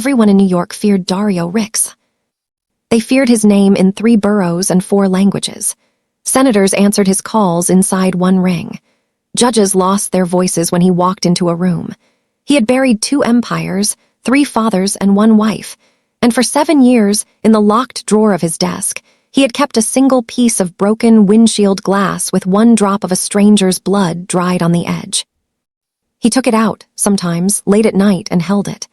Everyone in New York feared Dario Rix. They feared his name in 3 boroughs and 4 languages. Senators answered his calls inside 1 ring. Judges lost their voices when he walked into a room. He had buried 2 empires, 3 fathers, and 1 wife, and for 7 years, in the locked drawer of his desk, he had kept a single piece of broken windshield glass with 1 drop of a stranger's blood dried on the edge. He took it out, sometimes, late at night, and held it.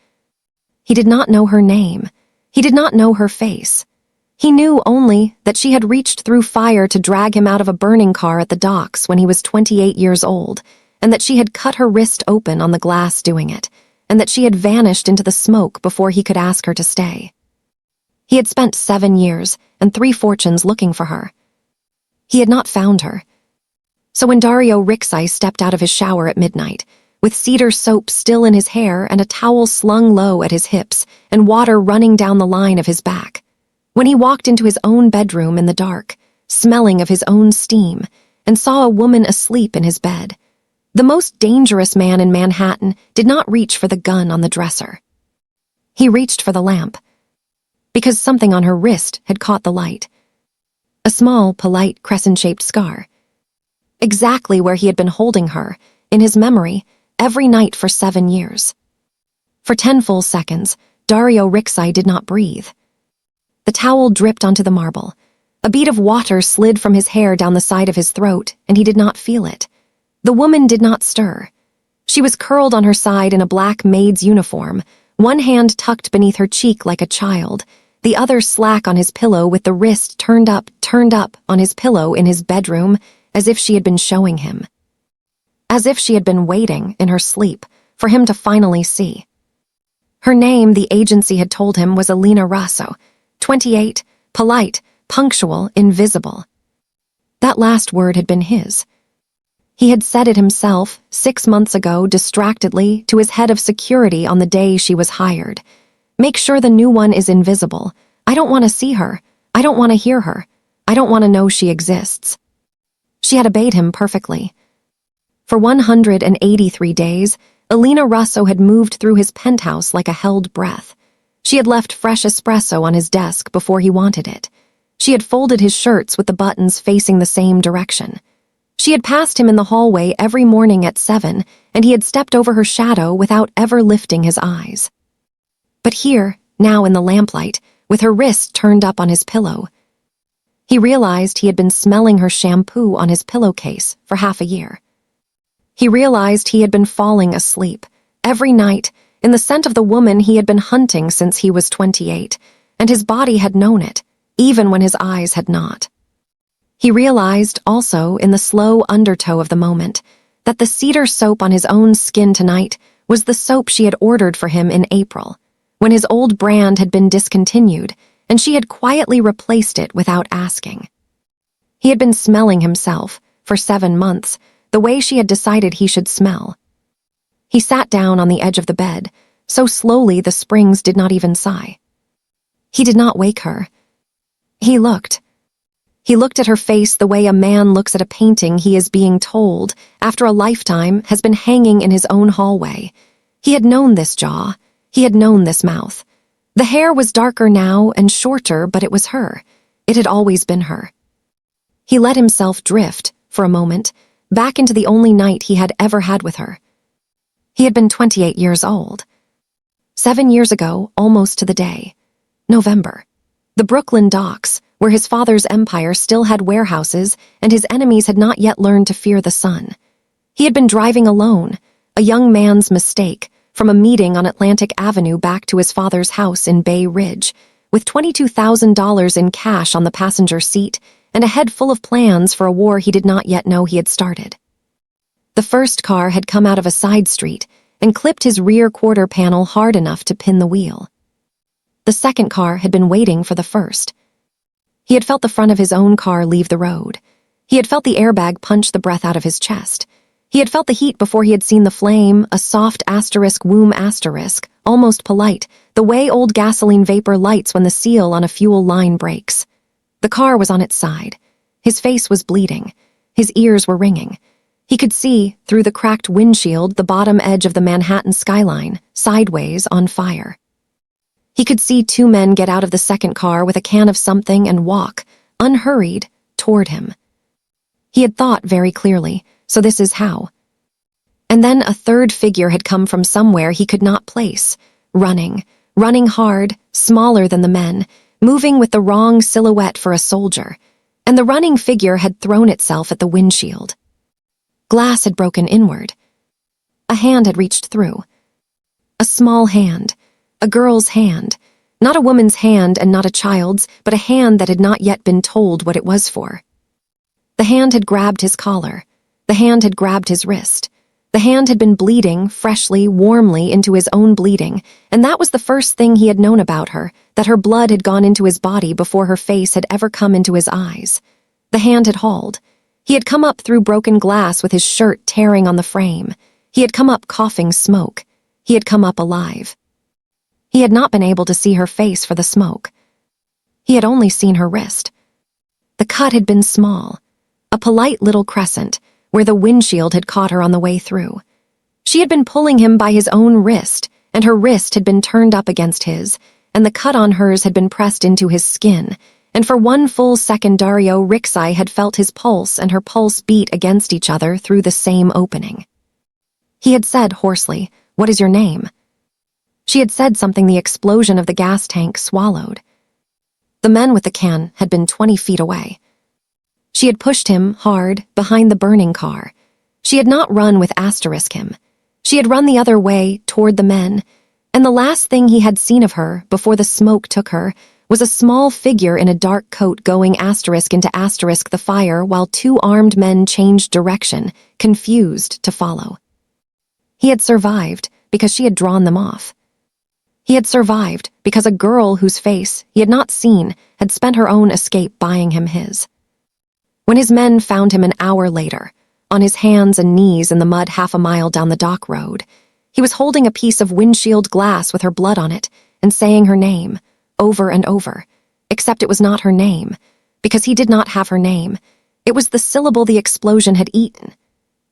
He did not know her name. He did not know her face. He knew only that she had reached through fire to drag him out of a burning car at the docks when he was 28 years old, and that she had cut her wrist open on the glass doing it, and that she had vanished into the smoke before he could ask her to stay. He had spent 7 years and 3 fortunes looking for her. He had not found her. So when Dario Rixai stepped out of his shower at midnight, with cedar soap still in his hair and a towel slung low at his hips and water running down the line of his back, when he walked into his own bedroom in the dark, smelling of his own steam, and saw a woman asleep in his bed, the most dangerous man in Manhattan did not reach for the gun on the dresser. He reached for the lamp, because something on her wrist had caught the light. A small, polite, crescent-shaped scar. Exactly where he had been holding her, in his memory, every night for 7 years. For 10 full seconds, Dario Rixai did not breathe. The towel dripped onto the marble. A bead of water slid from his hair down the side of his throat, and he did not feel it. The woman did not stir. She was curled on her side in a black maid's uniform, 1 hand tucked beneath her cheek like a child, the other slack on his pillow with the wrist turned up on his pillow in his bedroom, as if she had been showing him. As if she had been waiting, in her sleep, for him to finally see. Her name, the agency had told him, was Alina Rasso, 28, polite, punctual, invisible. That last word had been his. He had said it himself, 6 months ago, distractedly, to his head of security on the day she was hired. Make sure the new one is invisible. I don't want to see her. I don't want to hear her. I don't want to know she exists. She had obeyed him perfectly. For 183 days, Alina Rasso had moved through his penthouse like a held breath. She had left fresh espresso on his desk before he wanted it. She had folded his shirts with the buttons facing the same direction. She had passed him in the hallway every morning at 7, and he had stepped over her shadow without ever lifting his eyes. But here, now in the lamplight, with her wrist turned up on his pillow, he realized he had been smelling her shampoo on his pillowcase for half a year. He realized he had been falling asleep, every night, in the scent of the woman he had been hunting since he was 28, and his body had known it, even when his eyes had not. He realized, also, in the slow undertow of the moment, that the cedar soap on his own skin tonight was the soap she had ordered for him in April, when his old brand had been discontinued, and she had quietly replaced it without asking. He had been smelling himself, for 7 months, the way she had decided he should smell. He sat down on the edge of the bed, so slowly the springs did not even sigh. He did not wake her. He looked. He looked at her face the way a man looks at a painting he is being told, after a lifetime, has been hanging in his own hallway. He had known this jaw. He had known this mouth. The hair was darker now and shorter, but it was her. It had always been her. He let himself drift, for a moment, back into the only night he had ever had with her. He had been 28 years old. 7 years ago, almost to the day. November. The Brooklyn docks, where his father's empire still had warehouses and his enemies had not yet learned to fear the sun. He had been driving alone, a young man's mistake, from a meeting on Atlantic Avenue back to his father's house in Bay Ridge, with $22,000 in cash on the passenger seat and a head full of plans for a war he did not yet know he had started. The first car had come out of a side street and clipped his rear quarter panel hard enough to pin the wheel. The second car had been waiting for the first. He had felt the front of his own car leave the road. He had felt the airbag punch the breath out of his chest. He had felt the heat before he had seen the flame, a soft asterisk womb asterisk, almost polite, the way old gasoline vapor lights when the seal on a fuel line breaks. The car was on its side. His face was bleeding. His ears were ringing. He could see, through the cracked windshield, the bottom edge of the Manhattan skyline, sideways, on fire. He could see two men get out of the second car with a can of something and walk, unhurried, toward him. He had thought very clearly, so this is how. And then a third figure had come from somewhere he could not place, running hard, smaller than the men, moving with the wrong silhouette for a soldier, and the running figure had thrown itself at the windshield. Glass had broken inward. A hand had reached through. A small hand, a girl's hand, not a woman's hand and not a child's, but a hand that had not yet been told what it was for. The hand had grabbed his collar. The hand had grabbed his wrist. The hand had been bleeding, freshly, warmly, into his own bleeding, and that was the first thing he had known about her, that her blood had gone into his body before her face had ever come into his eyes. The hand had hauled. He had come up through broken glass with his shirt tearing on the frame. He had come up coughing smoke. He had come up alive. He had not been able to see her face for the smoke. He had only seen her wrist. The cut had been small, a polite little crescent, where the windshield had caught her on the way through. She had been pulling him by his own wrist, and her wrist had been turned up against his, and the cut on hers had been pressed into his skin, and for one full second Dario Rixai had felt his pulse and her pulse beat against each other through the same opening. He had said hoarsely, "What is your name?" She had said something the explosion of the gas tank swallowed. The men with the can had been 20 feet away. She had pushed him, hard, behind the burning car. She had not run with asterisk him. She had run the other way, toward the men, and the last thing he had seen of her, before the smoke took her, was a small figure in a dark coat going asterisk into asterisk the fire while two armed men changed direction, confused to follow. He had survived because she had drawn them off. He had survived because a girl whose face he had not seen had spent her own escape buying him his. When his men found him an hour later, on his hands and knees in the mud 1/2 mile down the dock road, he was holding a piece of windshield glass with her blood on it and saying her name, over and over, except it was not her name, because he did not have her name. It was the syllable the explosion had eaten.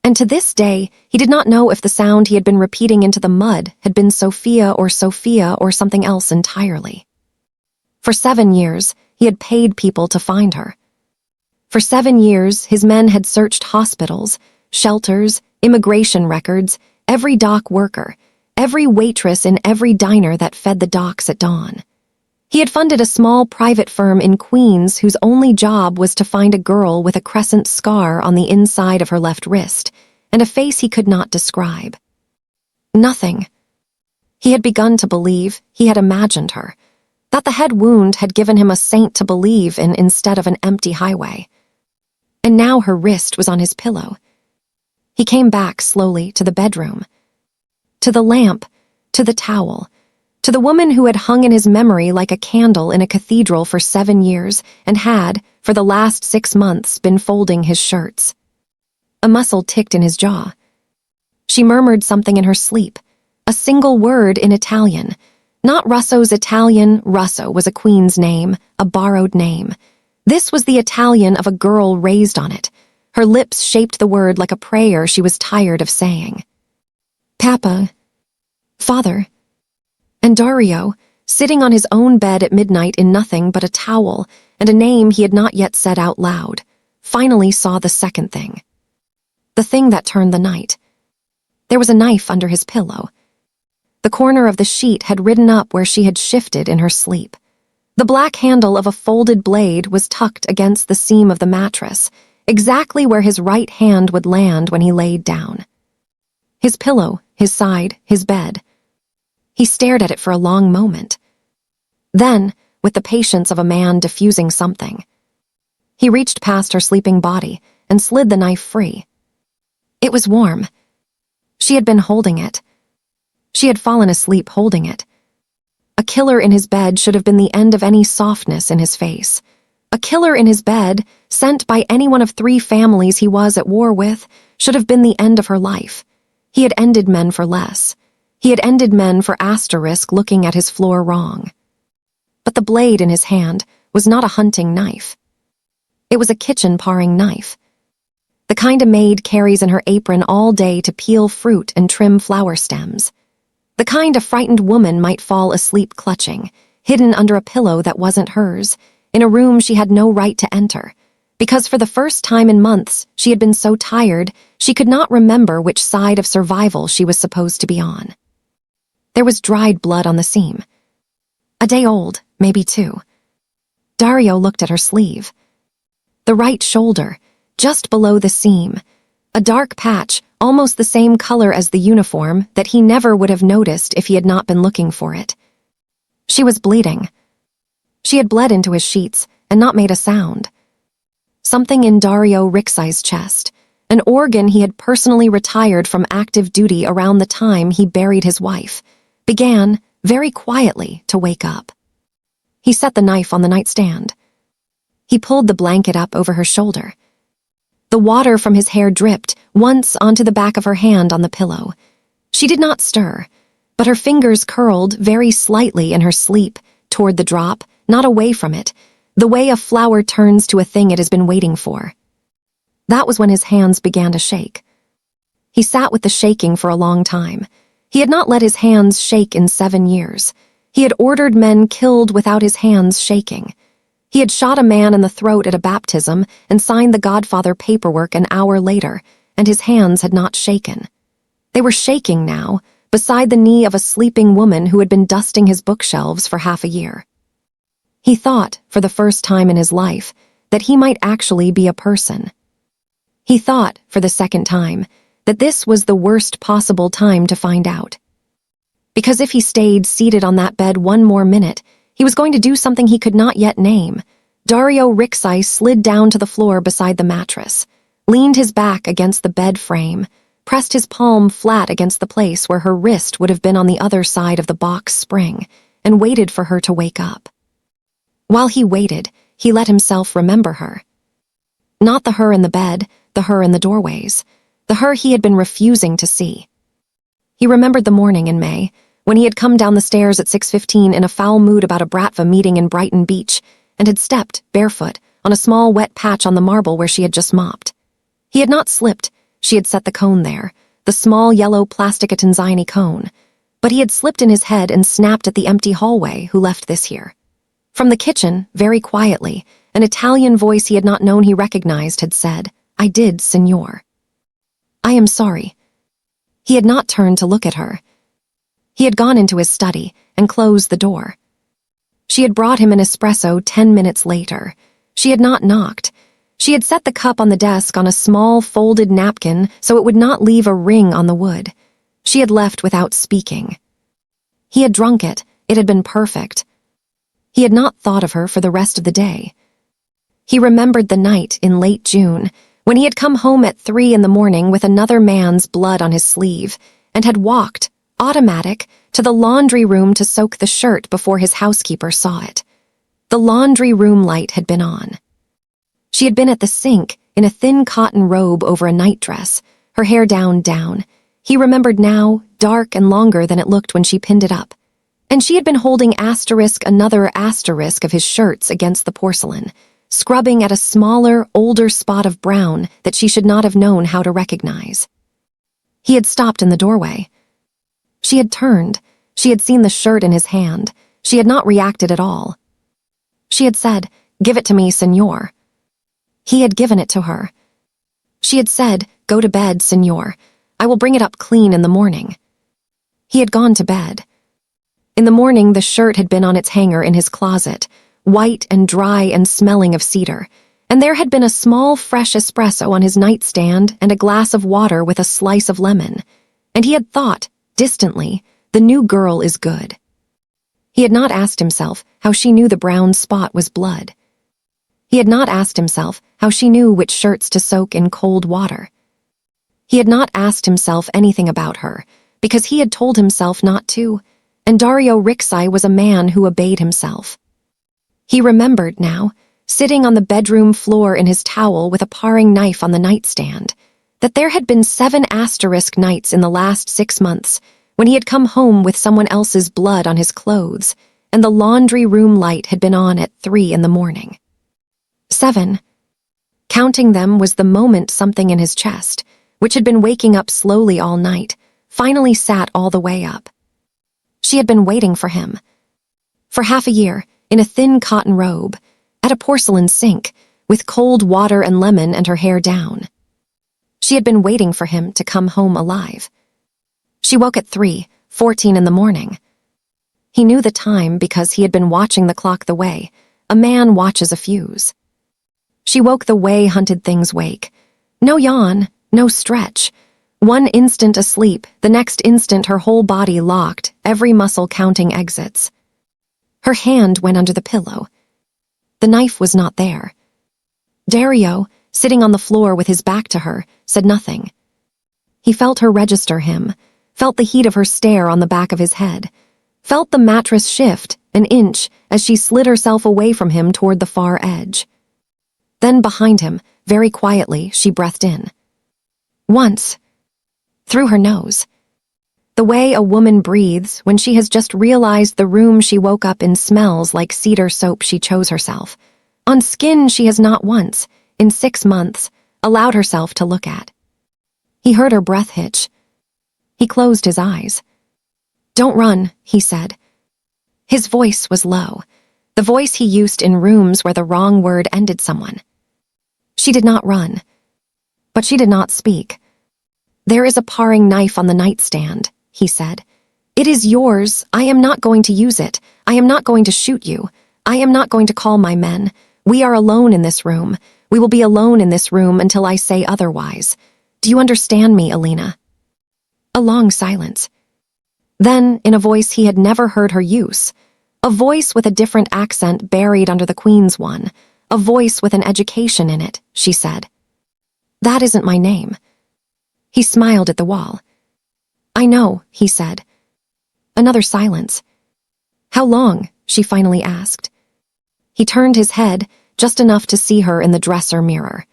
And to this day, he did not know if the sound he had been repeating into the mud had been Sophia or something else entirely. For 7 years, he had paid people to find her. For 7 years, his men had searched hospitals, shelters, immigration records, every dock worker, every waitress in every diner that fed the docks at dawn. He had funded a small private firm in Queens whose only job was to find a girl with a crescent scar on the inside of her left wrist and a face he could not describe. Nothing. He had begun to believe he had imagined her, that the head wound had given him a saint to believe in instead of an empty highway. And now her wrist was on his pillow. He came back slowly to the bedroom, to the lamp, to the towel, to the woman who had hung in his memory like a candle in a cathedral for 7 years and had, for the last 6 months, been folding his shirts. A muscle ticked in his jaw. She murmured something in her sleep, a single word in Italian. Not Russo's Italian. Russo was a queen's name, a borrowed name. This was the Italian of a girl raised on it. Her lips shaped the word like a prayer she was tired of saying. Papa. Father. And Dario, sitting on his own bed at midnight in nothing but a towel and a name he had not yet said out loud, finally saw the second thing. The thing that turned the night. There was a knife under his pillow. The corner of the sheet had ridden up where she had shifted in her sleep. The black handle of a folded blade was tucked against the seam of the mattress, exactly where his right hand would land when he laid down. His pillow, his side, his bed. He stared at it for a long moment. Then, with the patience of a man diffusing something, he reached past her sleeping body and slid the knife free. It was warm. She had been holding it. She had fallen asleep holding it. A killer in his bed should have been the end of any softness in his face. A killer in his bed, sent by any one of 3 families he was at war with, should have been the end of her life. He had ended men for less. He had ended men for asterisk looking at his floor wrong. But the blade in his hand was not a hunting knife. It was a kitchen paring knife. The kind a maid carries in her apron all day to peel fruit and trim flower stems. The kind a frightened woman might fall asleep clutching, hidden under a pillow that wasn't hers, in a room she had no right to enter. Because for the first time in months, she had been so tired, she could not remember which side of survival she was supposed to be on. There was dried blood on the seam. A day old, maybe 2. Dario looked at her sleeve. The right shoulder, just below the seam. A dark patch, almost the same color as the uniform, that he never would have noticed if he had not been looking for it. She was bleeding. She had bled into his sheets and not made a sound. Something in Dario Rixai's chest, an organ he had personally retired from active duty around the time he buried his wife, began, very quietly, to wake up. He set the knife on the nightstand. He pulled the blanket up over her shoulder. The water from his hair dripped once onto the back of her hand on the pillow. She did not stir, but her fingers curled very slightly in her sleep toward the drop, not away from it, the way a flower turns to a thing it has been waiting for. That was when his hands began to shake. He sat with the shaking for a long time. He had not let his hands shake in 7 years. He had ordered men killed without his hands shaking. He had shot a man in the throat at a baptism and signed the Godfather paperwork an hour later, and his hands had not shaken. They were shaking now, beside the knee of a sleeping woman who had been dusting his bookshelves for half a year. He thought, for the first time in his life, that he might actually be a person. He thought, for the second time, that this was the worst possible time to find out. Because if he stayed seated on that bed one more minute, he was going to do something he could not yet name. Dario Rixai slid down to the floor beside the mattress, leaned his back against the bed frame, pressed his palm flat against the place where her wrist would have been on the other side of the box spring, and waited for her to wake up. While he waited, he let himself remember her. Not the her in the bed, the her in the doorways, the her he had been refusing to see. He remembered the morning in May, when he had come down the stairs at 6:15 in a foul mood about a Bratva meeting in Brighton Beach, and had stepped, barefoot, on a small wet patch on the marble where she had just mopped. He had not slipped, she had set the cone there, the small yellow plastic Tanzani cone, but he had slipped in his head and snapped at the empty hallway who left this here. From the kitchen, very quietly, an Italian voice he had not known he recognized had said, "I did, signor." "I am sorry." He had not turned to look at her. He had gone into his study and closed the door. She had brought him an espresso 10 minutes later. She had not knocked. She had set the cup on the desk on a small folded napkin so it would not leave a ring on the wood. She had left without speaking. He had drunk it. It had been perfect. He had not thought of her for the rest of the day. He remembered the night in late June, when he had come home at 3 in the morning with another man's blood on his sleeve, and had walked, automatic, to the laundry room to soak the shirt before his housekeeper saw it. The laundry room light had been on. She had been at the sink, in a thin cotton robe over a nightdress, her hair down. He remembered now, dark and longer than it looked when she pinned it up. And she had been holding another asterisk of his shirts against the porcelain, scrubbing at a smaller, older spot of brown that she should not have known how to recognize. He had stopped in the doorway. She had turned. She had seen the shirt in his hand. She had not reacted at all. She had said, "Give it to me, signor." He had given it to her. She had said, "Go to bed, signor. I will bring it up clean in the morning." He had gone to bed. In the morning, the shirt had been on its hanger in his closet, white and dry and smelling of cedar, and there had been a small fresh espresso on his nightstand and a glass of water with a slice of lemon. And he had thought, distantly, the new girl is good. He had not asked himself how she knew the brown spot was blood. He had not asked himself how she knew which shirts to soak in cold water. He had not asked himself anything about her, because he had told himself not to, and Dario Rixai was a man who obeyed himself. He remembered now, sitting on the bedroom floor in his towel with a paring knife on the nightstand, that there had been 7 asterisk nights in the last 6 months when he had come home with someone else's blood on his clothes, and the laundry room light had been on at 3 in the morning. 7. Counting them was the moment something in his chest, which had been waking up slowly all night, finally sat all the way up. She had been waiting for him. For half a year, in a thin cotton robe, at a porcelain sink, with cold water and lemon and her hair down. She had been waiting for him to come home alive. She woke at 3:14 in the morning. He knew the time because he had been watching the clock the way a man watches a fuse. She woke the way hunted things wake. No yawn, no stretch. One instant asleep, the next instant her whole body locked, every muscle counting exits. Her hand went under the pillow. The knife was not there. Dario, sitting on the floor with his back to her, said nothing. He felt her register him, felt the heat of her stare on the back of his head, felt the mattress shift an inch as she slid herself away from him toward the far edge. Then behind him, very quietly, she breathed in. Once. Through her nose. The way a woman breathes when she has just realized the room she woke up in smells like cedar soap she chose herself, on skin she has not once, in 6 months, allowed herself to look at. He heard her breath hitch. He closed his eyes. "Don't run," he said. His voice was low, the voice he used in rooms where the wrong word ended someone. She did not run, but she did not speak. "There is a paring knife on the nightstand," he said. "It is yours. I am not going to use it. I am not going to shoot you. I am not going to call my men. We are alone in this room. We will be alone in this room until I say otherwise. Do you understand me, Alina?" A long silence. Then, in a voice he had never heard her use, a voice with a different accent buried under the Queen's one, a voice with an education in it, she said. "That isn't my name." He smiled at the wall. "I know," he said. Another silence. "How long?" she finally asked. He turned his head, just enough to see her in the dresser mirror.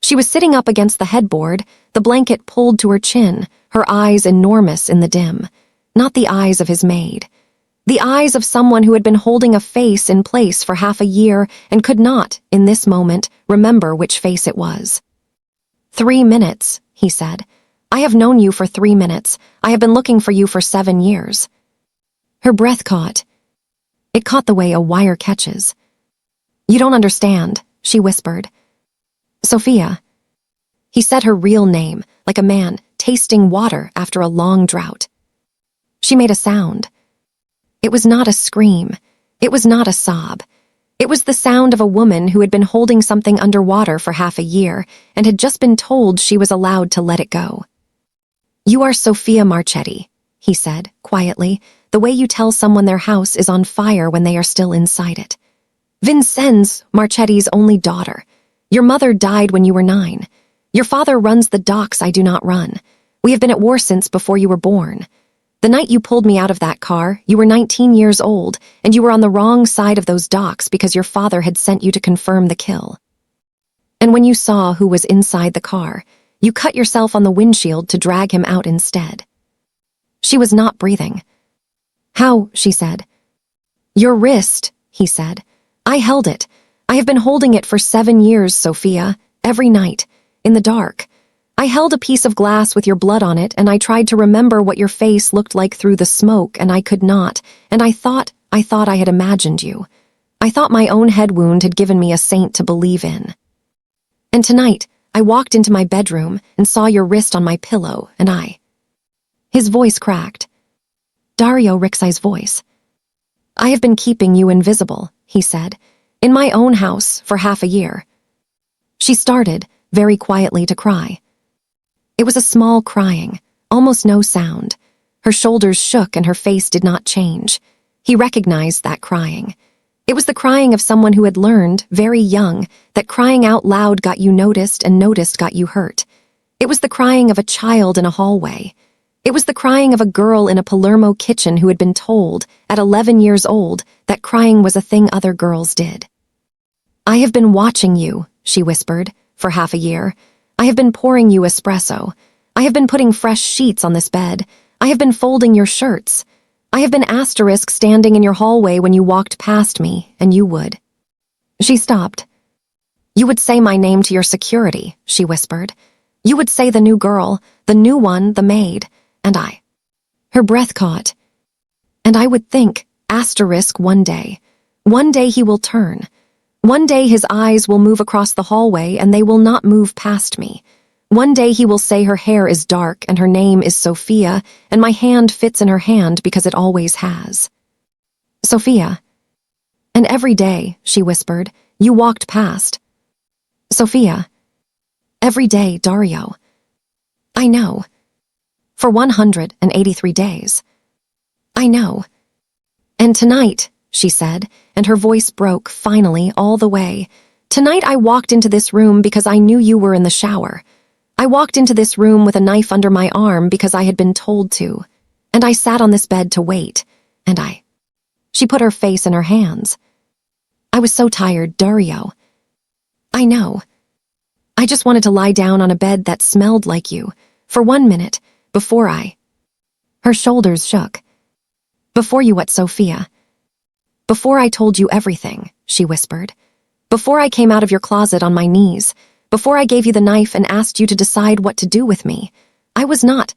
She was sitting up against the headboard, the blanket pulled to her chin, her eyes enormous in the dim. Not the eyes of his maid. The eyes of someone who had been holding a face in place for half a year and could not, in this moment, remember which face it was. 3 minutes, he said. "I have known you for 3 minutes. I have been looking for you for 7 years. Her breath caught. It caught the way a wire catches. "You don't understand," she whispered. "Sophia." He said her real name, like a man tasting water after a long drought. She made a sound. It was not a scream. It was not a sob. It was the sound of a woman who had been holding something underwater for half a year and had just been told she was allowed to let it go. "You are Sophia Marchetti," he said, quietly, "the way you tell someone their house is on fire when they are still inside it. Vincenz Marchetti's only daughter. Your mother died when you were 9. Your father runs the docks I do not run. We have been at war since before you were born. The night you pulled me out of that car, you were 19 years old, and you were on the wrong side of those docks because your father had sent you to confirm the kill. And when you saw who was inside the car, you cut yourself on the windshield to drag him out instead." She was not breathing. "How?" she said. "Your wrist," he said. "I held it. I have been holding it for 7 years, Sophia, every night, in the dark. I held a piece of glass with your blood on it, and I tried to remember what your face looked like through the smoke, and I could not, and I thought I had imagined you. I thought my own head wound had given me a saint to believe in. And tonight, I walked into my bedroom and saw your wrist on my pillow, and I—" His voice cracked. Dario Rixai's voice. "I have been keeping you invisible," he said, "in my own house for half a year." She started, very quietly, to cry. It was a small crying, almost no sound. Her shoulders shook and her face did not change. He recognized that crying. It was the crying of someone who had learned, very young, that crying out loud got you noticed and noticed got you hurt. It was the crying of a child in a hallway. It was the crying of a girl in a Palermo kitchen who had been told, at 11 years old, that crying was a thing other girls did. "I have been watching you," she whispered, "for half a year. I have been pouring you espresso. I have been putting fresh sheets on this bed. I have been folding your shirts. I have been asterisk standing in your hallway when you walked past me, and you would." She stopped. "You would say my name to your security," she whispered. "You would say the new girl, the new one, the maid, and I." Her breath caught. And I would think, asterisk, one day he will turn. One day his eyes will move across the hallway and they will not move past me. One day he will say her hair is dark and her name is Sophia and my hand fits in her hand because it always has. Sophia. And every day, she whispered, you walked past. Sophia. Every day, Dario. I know. For 183 days. I know. And tonight, she said, and her voice broke, finally, all the way. Tonight I walked into this room because I knew you were in the shower. I walked into this room with a knife under my arm because I had been told to. And I sat on this bed to wait. And She put her face in her hands. I was so tired, Dario. I know. I just wanted to lie down on a bed that smelled like you, for 1 minute, before Her shoulders shook. Before you what, Sophia? Before I told you everything, she whispered. Before I came out of your closet on my knees, before I gave you the knife and asked you to decide what to do with me. I was not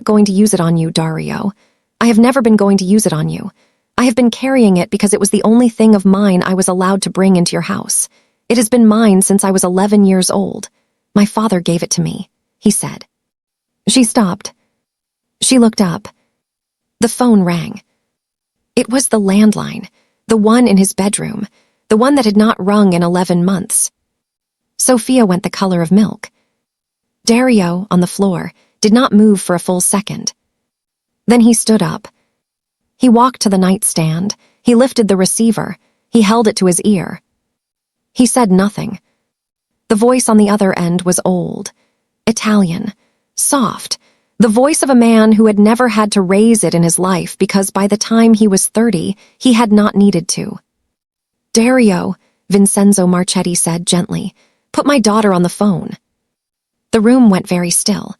going to use it on you, Dario. I have never been going to use it on you. I have been carrying it because it was the only thing of mine I was allowed to bring into your house. It has been mine since I was 11 years old. My father gave it to me, he said. She stopped. She looked up. The phone rang. It was the landline, the one in his bedroom, the one that had not rung in 11 months. Sophia went the color of milk. Dario, on the floor, did not move for a full second. Then he stood up. He walked to the nightstand. He lifted the receiver. He held it to his ear. He said nothing. The voice on the other end was old, Italian, soft, the voice of a man who had never had to raise it in his life because by the time he was 30, he had not needed to. Dario, Vincenzo Marchetti said gently, put my daughter on the phone. The room went very still.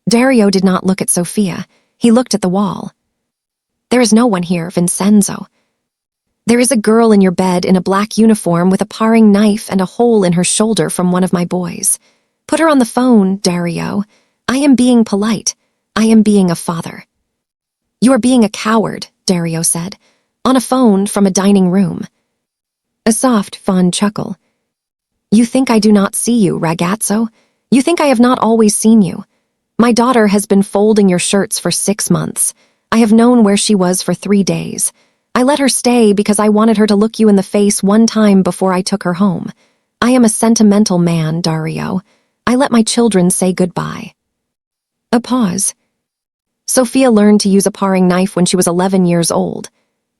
Dario did not look at Sophia. He looked at the wall. There is no one here, Vincenzo. There is a girl in your bed in a black uniform with a paring knife and a hole in her shoulder from one of my boys. Put her on the phone, Dario. I am being polite. I am being a father. You are being a coward, Dario said, on a phone from a dining room. A soft, fond chuckle. You think I do not see you, ragazzo? You think I have not always seen you? My daughter has been folding your shirts for 6 months. I have known where she was for 3 days. I let her stay because I wanted her to look you in the face one time before I took her home. I am a sentimental man, Dario. I let my children say goodbye. A pause. Sophia learned to use a paring knife when she was 11 years old,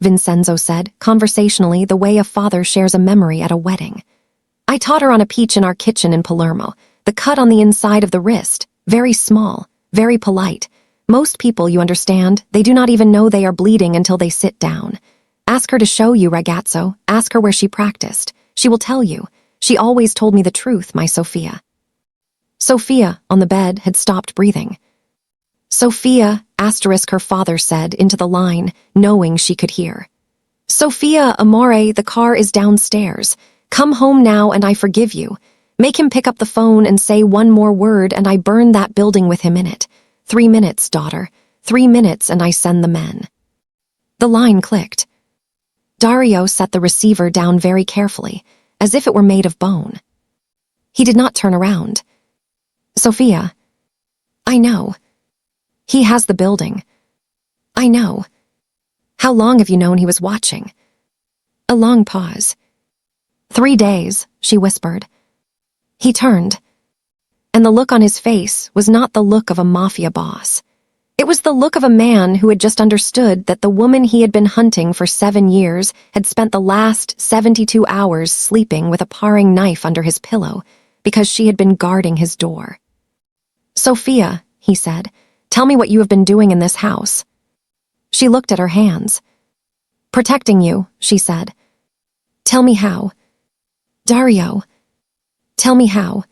Vincenzo said, conversationally, the way a father shares a memory at a wedding. I taught her on a peach in our kitchen in Palermo, the cut on the inside of the wrist, very small, very polite. Most people, you understand, they do not even know they are bleeding until they sit down. Ask her to show you, ragazzo. Ask her where she practiced. She will tell you. She always told me the truth, my Sophia. Sophia, on the bed, had stopped breathing. Sophia, asterisk, her father said into the line, knowing she could hear. Sophia, amore, the car is downstairs. Come home now and I forgive you. Make him pick up the phone and say one more word and I burn that building with him in it. 3 minutes, daughter. 3 minutes and I send the men. The line clicked. Dario set the receiver down very carefully, as if it were made of bone. He did not turn around. Sophia. I know. He has the building. I know. How long have you known he was watching? A long pause. 3 days, she whispered. He turned, and the look on his face was not the look of a mafia boss. It was the look of a man who had just understood that the woman he had been hunting for 7 years had spent the last 72 hours sleeping with a paring knife under his pillow because she had been guarding his door. Sophia, he said, tell me what you have been doing in this house. She looked at her hands. Protecting you, she said. Tell me how. Dario, tell me how.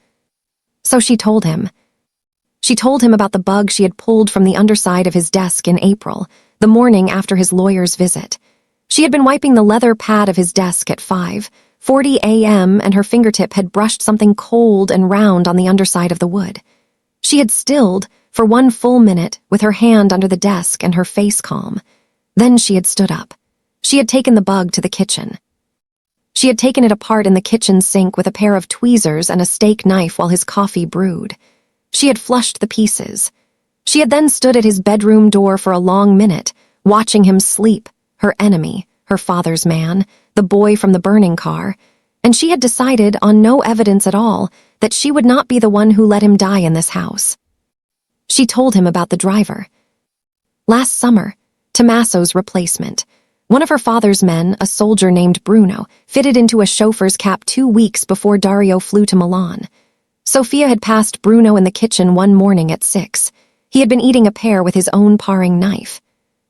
So she told him. She told him about the bug she had pulled from the underside of his desk in April, the morning after his lawyer's visit. She had been wiping the leather pad of his desk at 5:40 a.m. and her fingertip had brushed something cold and round on the underside of the wood. She had stilled for 1 full minute with her hand under the desk and her face calm. Then she had stood up. She had taken the bug to the kitchen. She had taken it apart in the kitchen sink with a pair of tweezers and a steak knife while his coffee brewed. She had flushed the pieces. She had then stood at his bedroom door for a long minute, watching him sleep, her enemy, her father's man, the boy from the burning car, and she had decided, on no evidence at all, that she would not be the one who let him die in this house. She told him about the driver. Last summer, Tommaso's replacement. One of her father's men, a soldier named Bruno, fitted into a chauffeur's cap 2 weeks before Dario flew to Milan. Sophia had passed Bruno in the kitchen one morning at 6. He had been eating a pear with his own paring knife.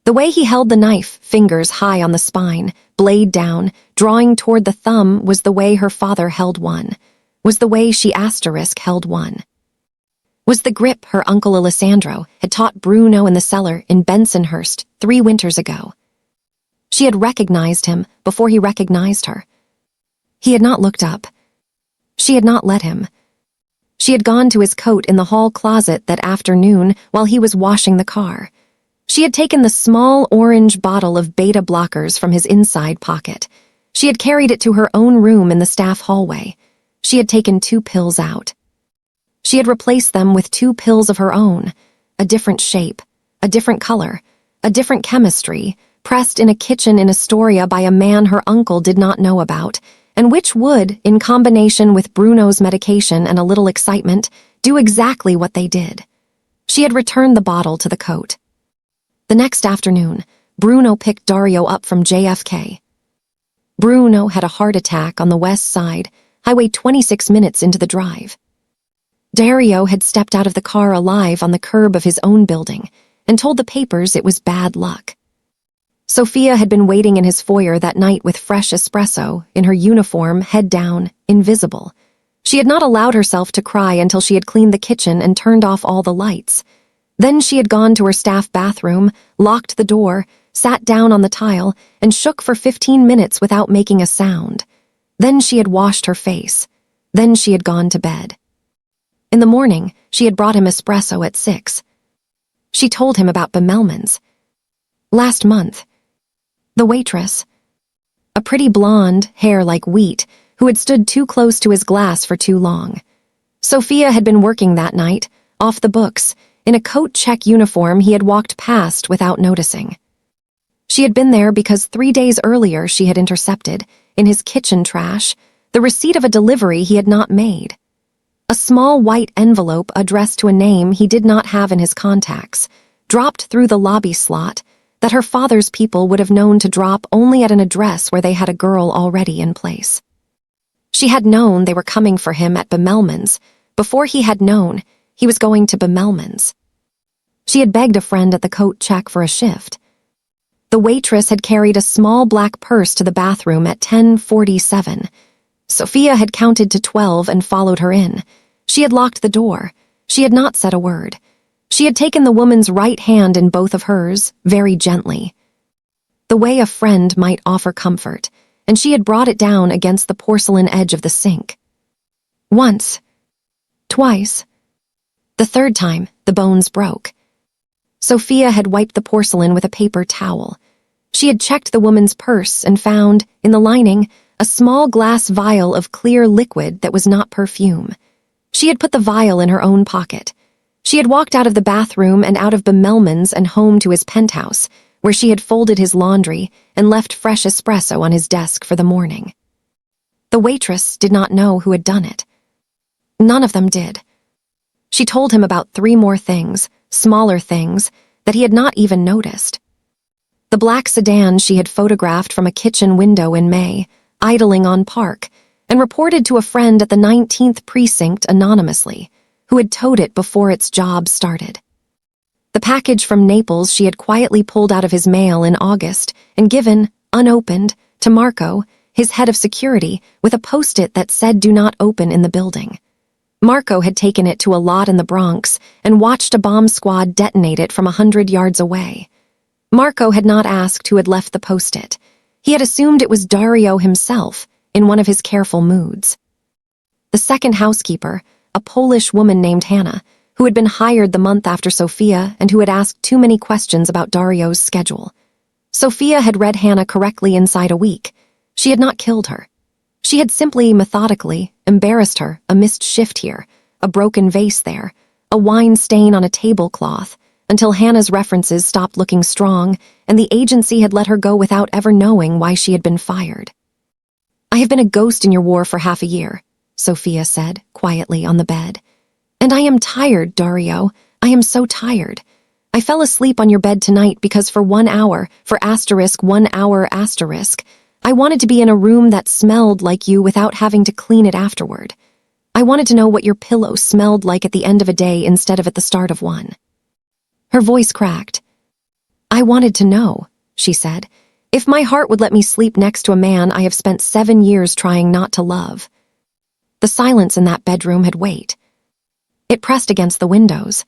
The way he held the knife, fingers high on the spine, blade down, drawing toward the thumb, was the way her father held one, was the way she held one. Was the grip her uncle Alessandro had taught Bruno in the cellar in Bensonhurst 3 winters ago. She had recognized him before he recognized her. He had not looked up. She had not let him. She had gone to his coat in the hall closet that afternoon while he was washing the car. She had taken the small orange bottle of beta blockers from his inside pocket. She had carried it to her own room in the staff hallway. She had taken 2 pills out. She had replaced them with 2 pills of her own, a different shape, a different color, a different chemistry, pressed in a kitchen in Astoria by a man her uncle did not know about, and which would, in combination with Bruno's medication and a little excitement, do exactly what they did. She had returned the bottle to the coat. The next afternoon, Bruno picked Dario up from JFK. Bruno had a heart attack on the west side, highway 26 minutes into the drive. Dario had stepped out of the car alive on the curb of his own building and told the papers it was bad luck. Sophia had been waiting in his foyer that night with fresh espresso, in her uniform, head down, invisible. She had not allowed herself to cry until she had cleaned the kitchen and turned off all the lights. Then she had gone to her staff bathroom, locked the door, sat down on the tile, and shook for 15 minutes without making a sound. Then she had washed her face. Then she had gone to bed. In the morning, she had brought him espresso at 6. She told him about Bemelmans. Last month. The waitress. A pretty blonde, hair like wheat, who had stood too close to his glass for too long. Sophia had been working that night, off the books, in a coat check uniform he had walked past without noticing. She had been there because 3 days earlier she had intercepted, in his kitchen trash, the receipt of a delivery he had not made. A small white envelope addressed to a name he did not have in his contacts, dropped through the lobby slot, that her father's people would have known to drop only at an address where they had a girl already in place. She had known they were coming for him at Bemelmans, before he had known he was going to Bemelmans. She had begged a friend at the coat check for a shift. The waitress had carried a small black purse to the bathroom at 10:47. Sophia had counted to 12 and followed her in. She had locked the door. She had not said a word. She had taken the woman's right hand in both of hers, very gently. The way a friend might offer comfort, and she had brought it down against the porcelain edge of the sink. Once. Twice. The 3rd time, the bones broke. Sophia had wiped the porcelain with a paper towel. She had checked the woman's purse and found, in the lining, a small glass vial of clear liquid that was not perfume. She had put the vial in her own pocket. She had walked out of the bathroom and out of Bemelmans and home to his penthouse, where she had folded his laundry and left fresh espresso on his desk for the morning. The waitress did not know who had done it. None of them did. She told him about 3 more things, smaller things, that he had not even noticed. The black sedan she had photographed from a kitchen window in May, idling on Park, and reported to a friend at the 19th Precinct anonymously, who had towed it before its job started. The package from Naples she had quietly pulled out of his mail in August and given, unopened, to Marco, his head of security, with a post-it that said "Do not open in the building." Marco had taken it to a lot in the Bronx and watched a bomb squad detonate it from 100 yards away. Marco had not asked who had left the post-it. He had assumed it was Dario himself, in one of his careful moods. The second housekeeper, a Polish woman named Hannah, who had been hired the month after Sophia and who had asked too many questions about Dario's schedule. Sophia had read Hannah correctly inside a week. She had not killed her. She had simply, methodically, embarrassed her, a missed shift here, a broken vase there, a wine stain on a tablecloth, until Hannah's references stopped looking strong, and the agency had let her go without ever knowing why she had been fired. "I have been a ghost in your war for half a year," Sophia said, quietly on the bed. "And I am tired, Dario. I am so tired. I fell asleep on your bed tonight because for 1 hour, for *1 hour*, I wanted to be in a room that smelled like you without having to clean it afterward. I wanted to know what your pillow smelled like at the end of a day instead of at the start of one." Her voice cracked. "I wanted to know," she said, "if my heart would let me sleep next to a man I have spent 7 years trying not to love." The silence in that bedroom had weight. It pressed against the windows.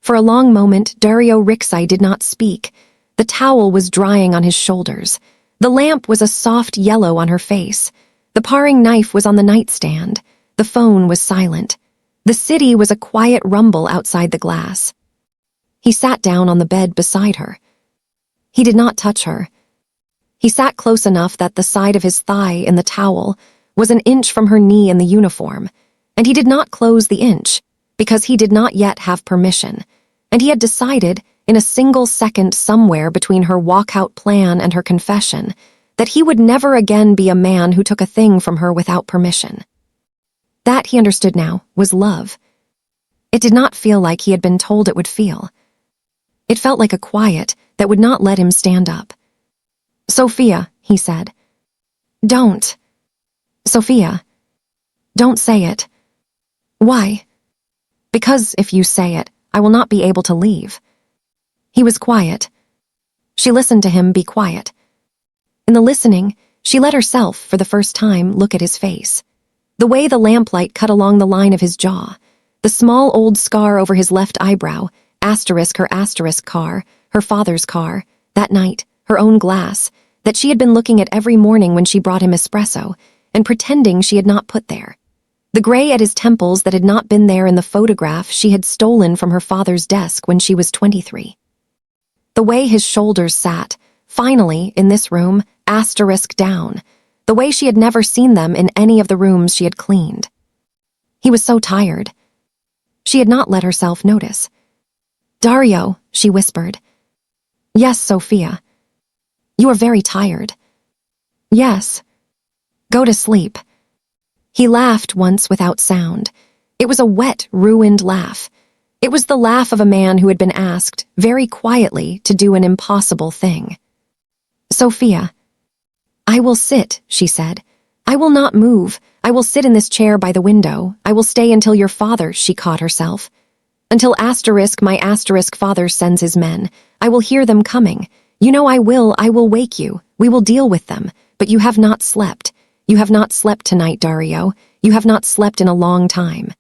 For a long moment, Dario Rixai did not speak. The towel was drying on his shoulders. The lamp was a soft yellow on her face. The paring knife was on the nightstand. The phone was silent. The city was a quiet rumble outside the glass. He sat down on the bed beside her. He did not touch her. He sat close enough that the side of his thigh in the towel was an inch from her knee in the uniform, and he did not close the inch, because he did not yet have permission, and he had decided, in a single second somewhere between her walkout plan and her confession, that he would never again be a man who took a thing from her without permission. That, he understood now, was love. It did not feel like he had been told it would feel. It felt like a quiet that would not let him stand up. "Sophia," he said. "Don't. Sophia. Don't say it." "Why?" "Because if you say it, I will not be able to leave." He was quiet. She listened to him be quiet. In the listening, she let herself, for the first time, look at his face. The way the lamplight cut along the line of his jaw, the small old scar over his left eyebrow, her car, her father's car, that night, her own glass, that she had been looking at every morning when she brought him espresso, and pretending she had not put there. The gray at his temples that had not been there in the photograph she had stolen from her father's desk when she was 23. The way his shoulders sat, finally, in this room, down, the way she had never seen them in any of the rooms she had cleaned. He was so tired. She had not let herself notice. "Dario," she whispered. "Yes, Sophia. You are very tired." "Yes. Go to sleep." He laughed once without sound. It was a wet, ruined laugh. It was the laugh of a man who had been asked, very quietly, to do an impossible thing. "Sophia." "I will sit," she said. "I will not move. I will sit in this chair by the window. I will stay until your father," she caught herself. "Until my father sends his men. I will hear them coming. You know I will wake you. We will deal with them. But you have not slept. You have not slept tonight, Dario. You have not slept in a long time.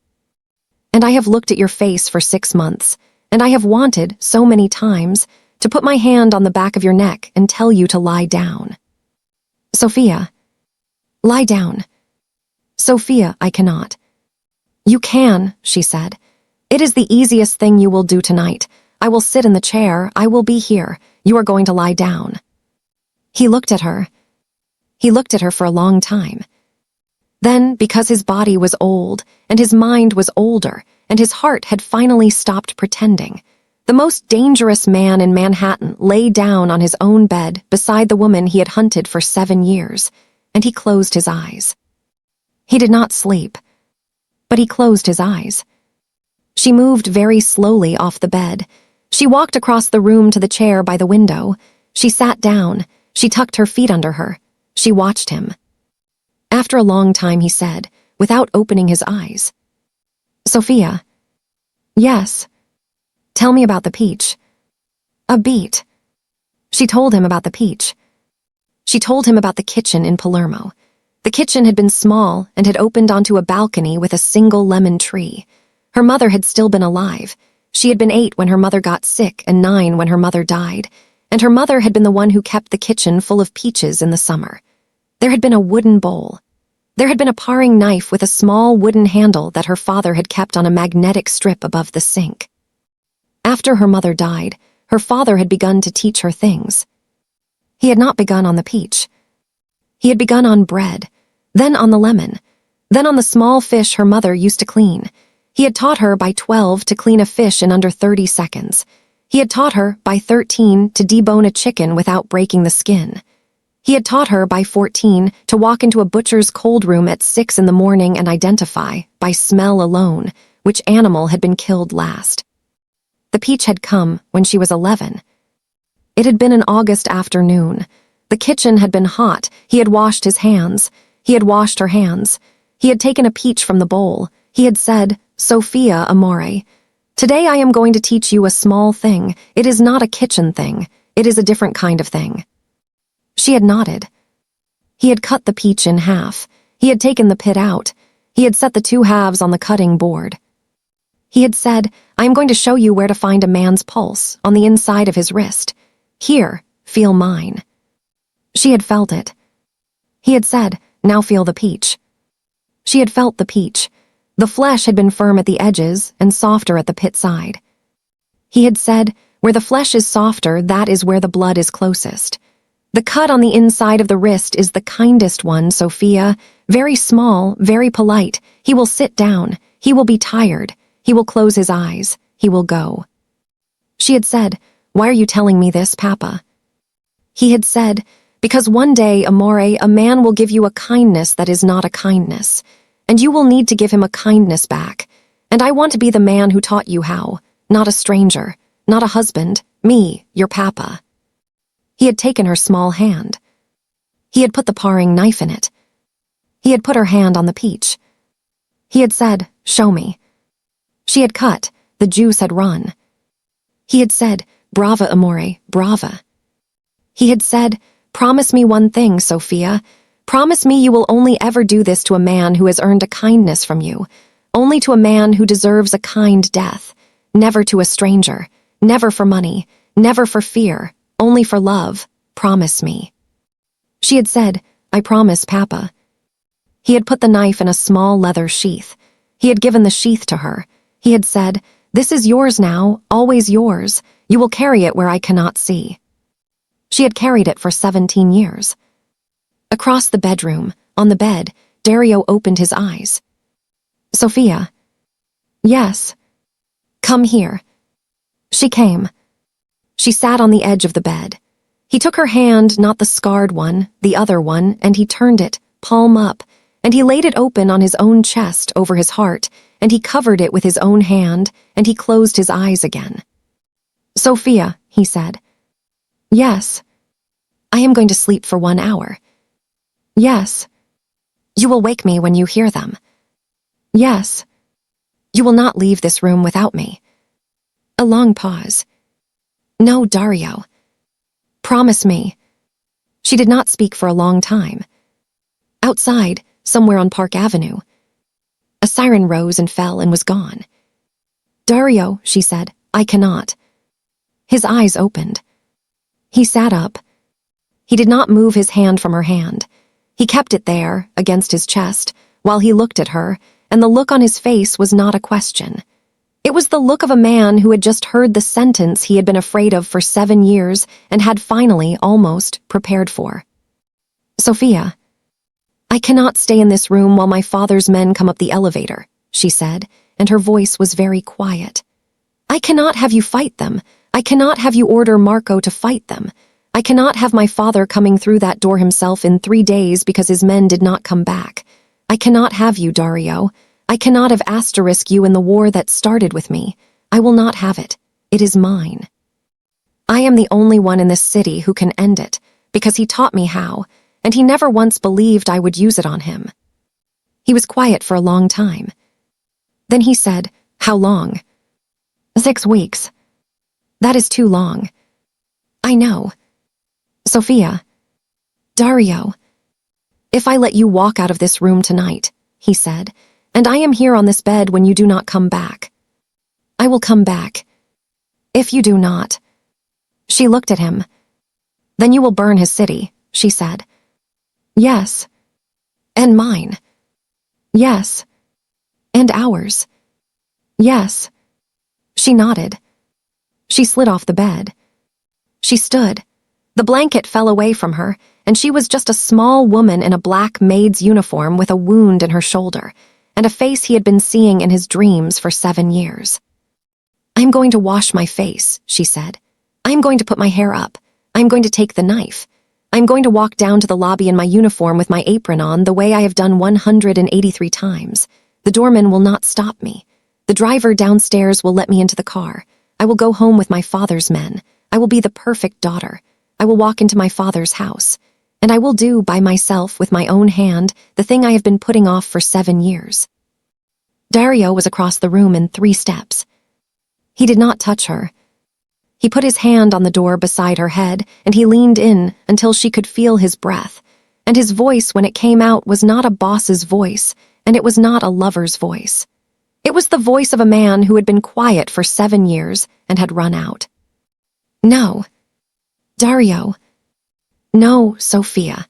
And I have looked at your face for 6 months, and I have wanted, so many times, to put my hand on the back of your neck and tell you to lie down. Sophia. Lie down. Sophia, I cannot." "You can," she said. "It is the easiest thing you will do tonight. I will sit in the chair. I will be here. You are going to lie down." He looked at her. He looked at her for a long time. Then, because his body was old, and his mind was older, and his heart had finally stopped pretending, the most dangerous man in Manhattan lay down on his own bed beside the woman he had hunted for 7 years, and he closed his eyes. He did not sleep, but he closed his eyes. She moved very slowly off the bed. She walked across the room to the chair by the window. She sat down. She tucked her feet under her. She watched him. After a long time he said, without opening his eyes, "Sophia." "Yes." "Tell me about the peach." "A beet." She told him about the peach. She told him about the kitchen in Palermo. The kitchen had been small and had opened onto a balcony with a single lemon tree. Her mother had still been alive. She had been 8 when her mother got sick and 9 when her mother died, and her mother had been the one who kept the kitchen full of peaches in the summer. There had been a wooden bowl. There had been a paring knife with a small wooden handle that her father had kept on a magnetic strip above the sink. After her mother died, her father had begun to teach her things. He had not begun on the peach. He had begun on bread, then on the lemon, then on the small fish her mother used to clean. He had taught her by 12 to clean a fish in under 30 seconds. He had taught her by 13 to debone a chicken without breaking the skin. He had taught her by 14 to walk into a butcher's cold room at 6 in the morning and identify, by smell alone, which animal had been killed last. The peach had come when she was 11. It had been an August afternoon. The kitchen had been hot. He had washed his hands. He had washed her hands. He had taken a peach from the bowl. He had said, "Sophia, amore, today I am going to teach you a small thing. It is not a kitchen thing. It is a different kind of thing." She had nodded. He had cut the peach in half. He had taken the pit out. He had set the two halves on the cutting board. He had said, "I am going to show you where to find a man's pulse, on the inside of his wrist. Here, feel mine." She had felt it. He had said, "Now feel the peach." She had felt the peach. The flesh had been firm at the edges and softer at the pit side. He had said, "Where the flesh is softer, that is where the blood is closest. The cut on the inside of the wrist is the kindest one, Sophia, very small, very polite. He will sit down. He will be tired. He will close his eyes. He will go." She had said, "Why are you telling me this, Papa?" He had said, "Because one day, amore, a man will give you a kindness that is not a kindness, and you will need to give him a kindness back, and I want to be the man who taught you how, not a stranger, not a husband, me, your Papa." He had taken her small hand. He had put the paring knife in it. He had put her hand on the peach. He had said, "Show me." She had cut. The juice had run. He had said, "Brava, amore, brava." He had said, "Promise me one thing, Sophia. Promise me you will only ever do this to a man who has earned a kindness from you, only to a man who deserves a kind death, never to a stranger, never for money, never for fear, only for love. Promise me." She had said, "I promise, Papa." He had put the knife in a small leather sheath. He had given the sheath to her. He had said, "This is yours now, always yours. You will carry it where I cannot see." She had carried it for 17 years. Across the bedroom, on the bed, Dario opened his eyes. "Sophia." "Yes." "Come here." She came. She sat on the edge of the bed. He took her hand, not the scarred one, the other one, and he turned it, palm up, and he laid it open on his own chest over his heart, and he covered it with his own hand, and he closed his eyes again. "Sophia," he said. "Yes." "I am going to sleep for 1 hour." "Yes." "You will wake me when you hear them." "Yes." "You will not leave this room without me." A long pause. "No, Dario." "Promise me." She did not speak for a long time. Outside, somewhere on Park Avenue, a siren rose and fell and was gone. "Dario," she said, "I cannot." His eyes opened. He sat up. He did not move his hand from her hand. He kept it there, against his chest, while he looked at her, and the look on his face was not a question. It was the look of a man who had just heard the sentence he had been afraid of for 7 years and had finally, almost, prepared for. "Sophia." "I cannot stay in this room while my father's men come up the elevator," she said, and her voice was very quiet. "I cannot have you fight them. I cannot have you order Marco to fight them. I cannot have my father coming through that door himself in 3 days because his men did not come back. I cannot have you, Dario. I cannot have asterisk you in the war that started with me. I will not have it. It is mine. I am the only one in this city who can end it, because he taught me how, and he never once believed I would use it on him." He was quiet for a long time. Then he said, "How long?" 6 weeks. That is too long. I know. Sophia. Dario. If I let you walk out of this room tonight, he said, and I am here on this bed when you do not come back. I will come back. If you do not. She looked at him. Then you will burn his city, she said. Yes. And mine. Yes. And ours. Yes. She nodded. She slid off the bed. She stood. The blanket fell away from her, and she was just a small woman in a black maid's uniform with a wound in her shoulder, and a face he had been seeing in his dreams for 7 years. "I'm going to wash my face," she said. "I'm going to put my hair up. I'm going to take the knife. I'm going to walk down to the lobby in my uniform with my apron on the way I have done 183 times. The doorman will not stop me. The driver downstairs will let me into the car. I will go home with my father's men. I will be the perfect daughter. I will walk into my father's house. And I will do by myself with my own hand the thing I have been putting off for 7 years." Dario was across the room in 3 steps. He did not touch her. He put his hand on the door beside her head, and he leaned in until she could feel his breath. And his voice, when it came out, was not a boss's voice, and it was not a lover's voice. It was the voice of a man who had been quiet for 7 years and had run out. "No, Dario. No, Sophia.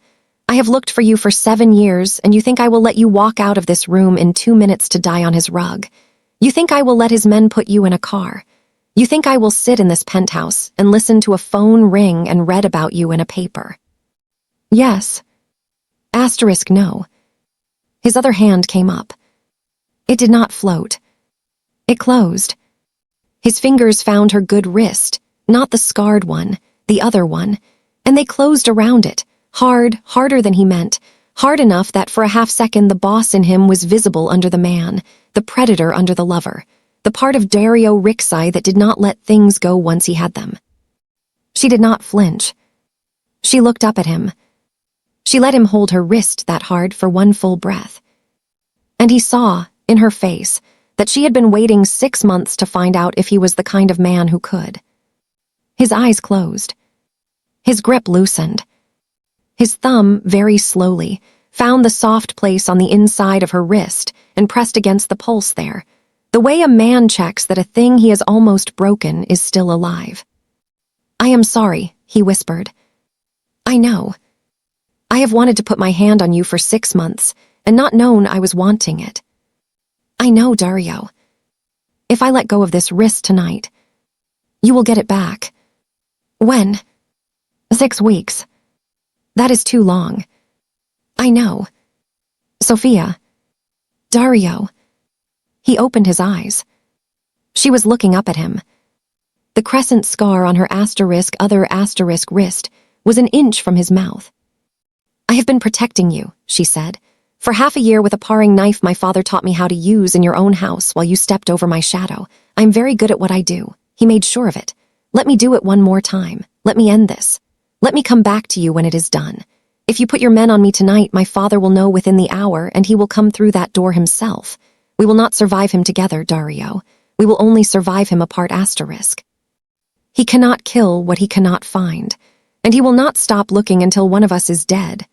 I have looked for you for 7 years, and you think I will let you walk out of this room in 2 minutes to die on his rug. You think I will let his men put you in a car. You think I will sit in this penthouse and listen to a phone ring and read about you in a paper." "Yes. Asterisk no." His other hand came up. It did not float. It closed. His fingers found her good wrist, not the scarred one, the other one, and they closed around it, hard, harder than he meant, hard enough that for a half-second the boss in him was visible under the man, the predator under the lover, the part of Dario Rixai that did not let things go once he had them. She did not flinch. She looked up at him. She let him hold her wrist that hard for 1 full breath. And he saw, in her face, that she had been waiting 6 months to find out if he was the kind of man who could. His eyes closed. His grip loosened. His thumb, very slowly, found the soft place on the inside of her wrist and pressed against the pulse there, the way a man checks that a thing he has almost broken is still alive. "I am sorry," he whispered. "I know. I have wanted to put my hand on you for 6 months and not known I was wanting it. I know, Dario. If I let go of this wrist tonight, you will get it back." "When?" "6 weeks. That is too long." "I know. Sophia." "Dario." He opened his eyes. She was looking up at him. The crescent scar on her other asterisk wrist was an inch from his mouth. "I have been protecting you," she said. "For half a year with a paring knife my father taught me how to use in your own house while you stepped over my shadow. I am very good at what I do." He made sure of it. "Let me do it one more time. Let me end this. Let me come back to you when it is done. If you put your men on me tonight, my father will know within the hour, and he will come through that door himself. We will not survive him together, Dario. We will only survive him apart asterisk. He cannot kill what he cannot find, and he will not stop looking until one of us is dead."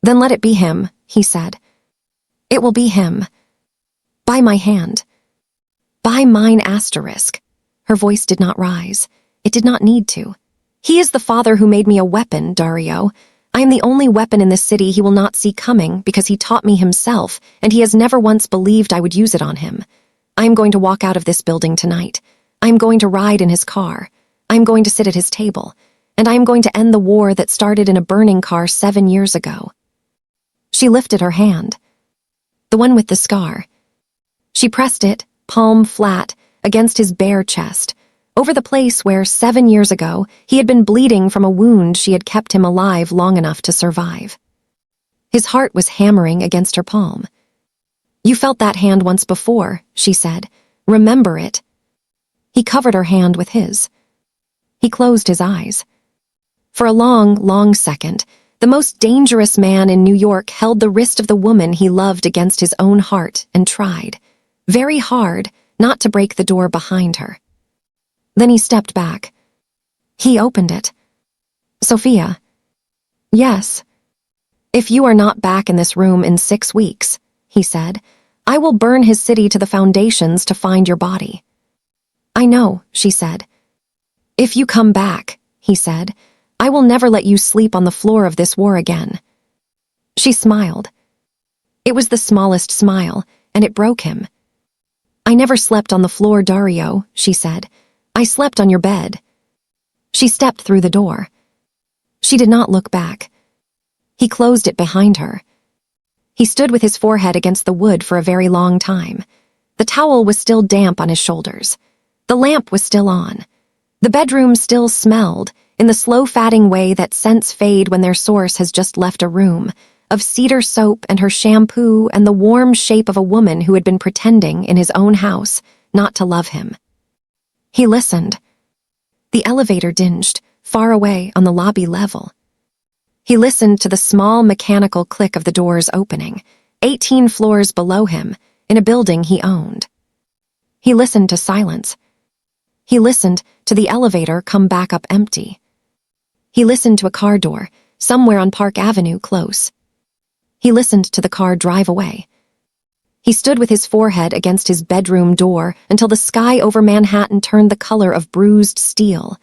"Then let it be him," he said. "It will be him. By my hand. By mine asterisk." Her voice did not rise. It did not need to. "He is the father who made me a weapon, Dario. I am the only weapon in this city he will not see coming because he taught me himself, and he has never once believed I would use it on him. I am going to walk out of this building tonight. I am going to ride in his car. I am going to sit at his table. And I am going to end the war that started in a burning car 7 years ago." She lifted her hand. The one with the scar. She pressed it, palm flat, against his bare chest, over the place where 7 years ago he had been bleeding from a wound she had kept him alive long enough to survive. His heart was hammering against her palm. "You felt that hand once before," she said. "Remember it." He covered her hand with his. He closed his eyes. For a long, long second, the most dangerous man in New York held the wrist of the woman he loved against his own heart and tried, very hard, not to break the door behind her. Then he stepped back. He opened it. "Sophia." "Yes." "If you are not back in this room in 6 weeks," he said, "I will burn his city to the foundations to find your body." "I know," she said. "If you come back," he said, "I will never let you sleep on the floor of this war again." She smiled. It was the smallest smile, and it broke him. "I never slept on the floor, Dario," she said. "I slept on your bed." She stepped through the door. She did not look back. He closed it behind her. He stood with his forehead against the wood for a very long time. The towel was still damp on his shoulders. The lamp was still on. The bedroom still smelled, in the slow-fatting way that scents fade when their source has just left a room, of cedar soap and her shampoo and the warm shape of a woman who had been pretending in his own house not to love him. He listened. The elevator dinged, far away on the lobby level. He listened to the small mechanical click of the doors opening, 18 floors below him, in a building he owned. He listened to silence. He listened to the elevator come back up empty. He listened to a car door, somewhere on Park Avenue close. He listened to the car drive away. He stood with his forehead against his bedroom door until the sky over Manhattan turned the color of bruised steel.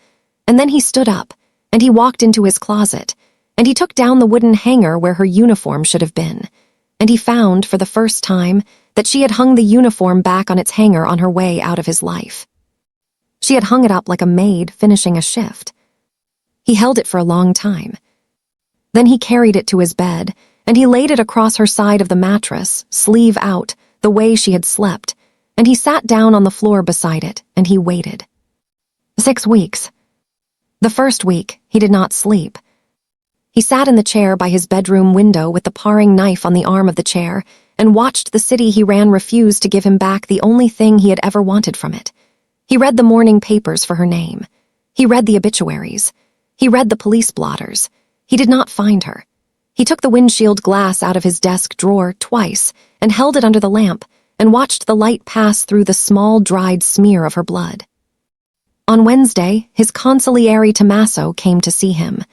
And then he stood up, and he walked into his closet, and he took down the wooden hanger where her uniform should have been, and he found, for the first time, that she had hung the uniform back on its hanger on her way out of his life. She had hung it up like a maid finishing a shift. He held it for a long time. Then he carried it to his bed, and he laid it across her side of the mattress, sleeve out, the way she had slept, and he sat down on the floor beside it, and he waited. 6 weeks. The first week, he did not sleep. He sat in the chair by his bedroom window with the paring knife on the arm of the chair and watched the city he ran refuse to give him back the only thing he had ever wanted from it. He read the morning papers for her name. He read the obituaries. He read the police blotters. He did not find her. He took the windshield glass out of his desk drawer twice and held it under the lamp and watched the light pass through the small dried smear of her blood. On Wednesday, his consigliere Tommaso came to see him.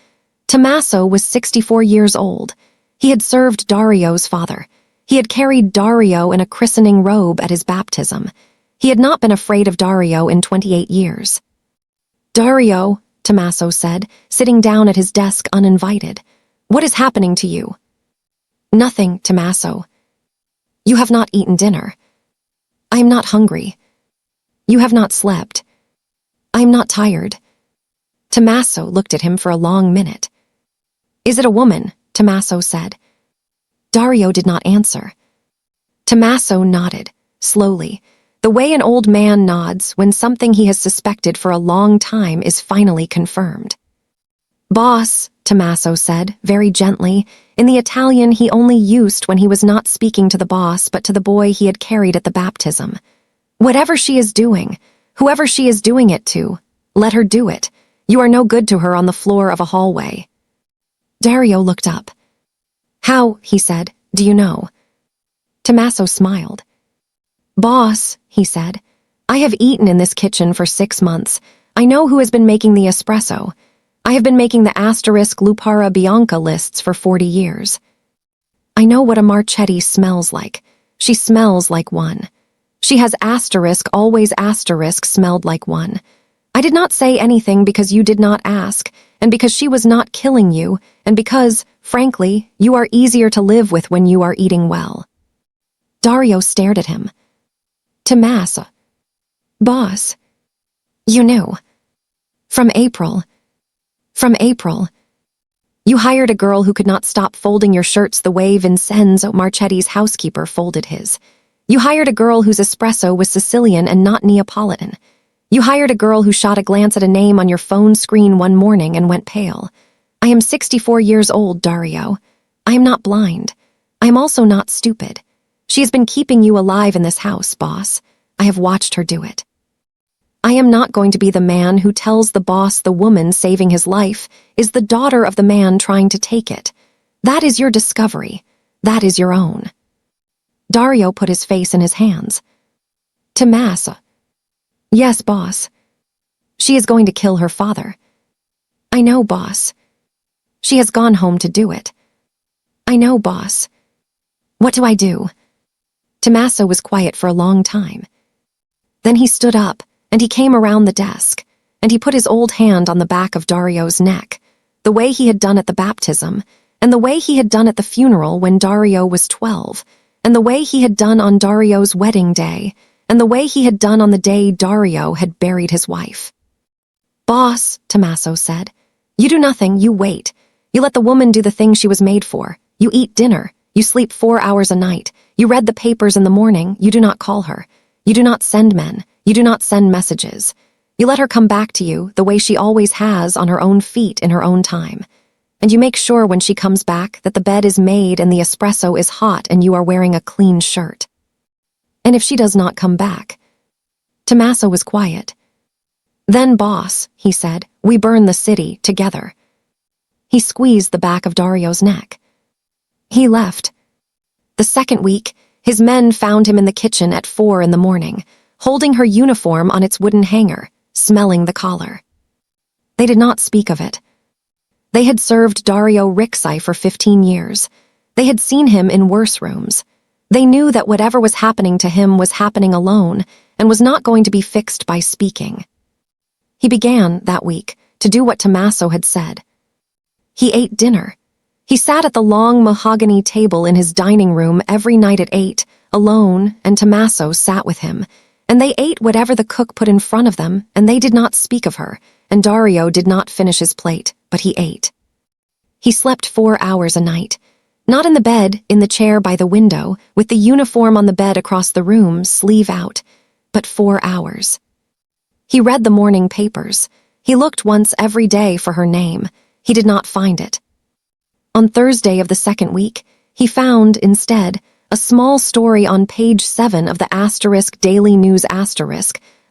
Tommaso was 64 years old. He had served Dario's father. He had carried Dario in a christening robe at his baptism. He had not been afraid of Dario in 28 years. "Dario," Tommaso said, sitting down at his desk uninvited. "What is happening to you?" "Nothing, Tommaso." "You have not eaten dinner." "I am not hungry." "You have not slept." "I am not tired." Tommaso looked at him for a long minute. "Is it a woman?" Tommaso said. Dario did not answer. Tommaso nodded, slowly, the way an old man nods when something he has suspected for a long time is finally confirmed. "Boss," Tommaso said, very gently, in the Italian he only used when he was not speaking to the boss but to the boy he had carried at the baptism. "Whatever she is doing, whoever she is doing it to, let her do it. You are no good to her on the floor of a hallway." Dario looked up. "How," he said, "do you know?" Tommaso smiled. "Boss," he said, "I have eaten in this kitchen for 6 months. I know who has been making the espresso. I have been making the asterisk Lupara Bianca lists for 40 years. I know what a Marchetti smells like. She smells like one. She has asterisk, always asterisk smelled like one. I did not say anything because you did not ask, and because she was not killing you, and because, frankly, you are easier to live with when you are eating well." Dario stared at him. "Tommaso. Boss. You knew. From April. From April. You hired a girl who could not stop folding your shirts the way Vincenzo Marchetti's housekeeper folded his. You hired a girl whose espresso was Sicilian and not Neapolitan. You hired a girl who shot a glance at a name on your phone screen one morning and went pale. I am 64 years old, Dario. I am not blind. I am also not stupid. She has been keeping you alive in this house, boss. I have watched her do it. I am not going to be the man who tells the boss the woman saving his life is the daughter of the man trying to take it. That is your discovery. That is your own." Dario put his face in his hands. "Tommaso." "Yes, boss. She is going to kill her father." "I know, boss. She has gone home to do it." "I know, boss. What do I do?" Tommaso was quiet for a long time. Then he stood up, and he came around the desk, and he put his old hand on the back of Dario's neck, the way he had done at the baptism, and the way he had done at the funeral when Dario was 12, and the way he had done on Dario's wedding day, and the way he had done on the day Dario had buried his wife. "Boss," Tommaso said, You do nothing, you wait. You let the woman do the thing she was made for. You eat dinner. You sleep 4 hours a night. You read the papers in the morning. You do not call her. You do not send men. You do not send messages. You let her come back to you the way she always has, on her own feet in her own time. And you make sure when she comes back that the bed is made and the espresso is hot and you are wearing a clean shirt. And if she does not come back? Tommaso was quiet. Then, boss, he said, we burn the city together. He squeezed the back of Dario's neck. He left. The second week, his men found him in the kitchen at 4 in the morning, holding her uniform on its wooden hanger, smelling the collar. They did not speak of it. They had served Dario Rixai for 15 years. They had seen him in worse rooms. They knew that whatever was happening to him was happening alone and was not going to be fixed by speaking. He began, that week, to do what Tommaso had said. He ate dinner. He sat at the long mahogany table in his dining room every night at 8, alone, and Tommaso sat with him, and they ate whatever the cook put in front of them, and they did not speak of her, and Dario did not finish his plate, but he ate. He slept 4 hours a night, not in the bed, in the chair by the window, with the uniform on the bed across the room, sleeve out, but 4 hours. He read the morning papers. He looked once every day for her name. He did not find it. On Thursday of the second week, he found, instead, a small story on page 7 of the Daily News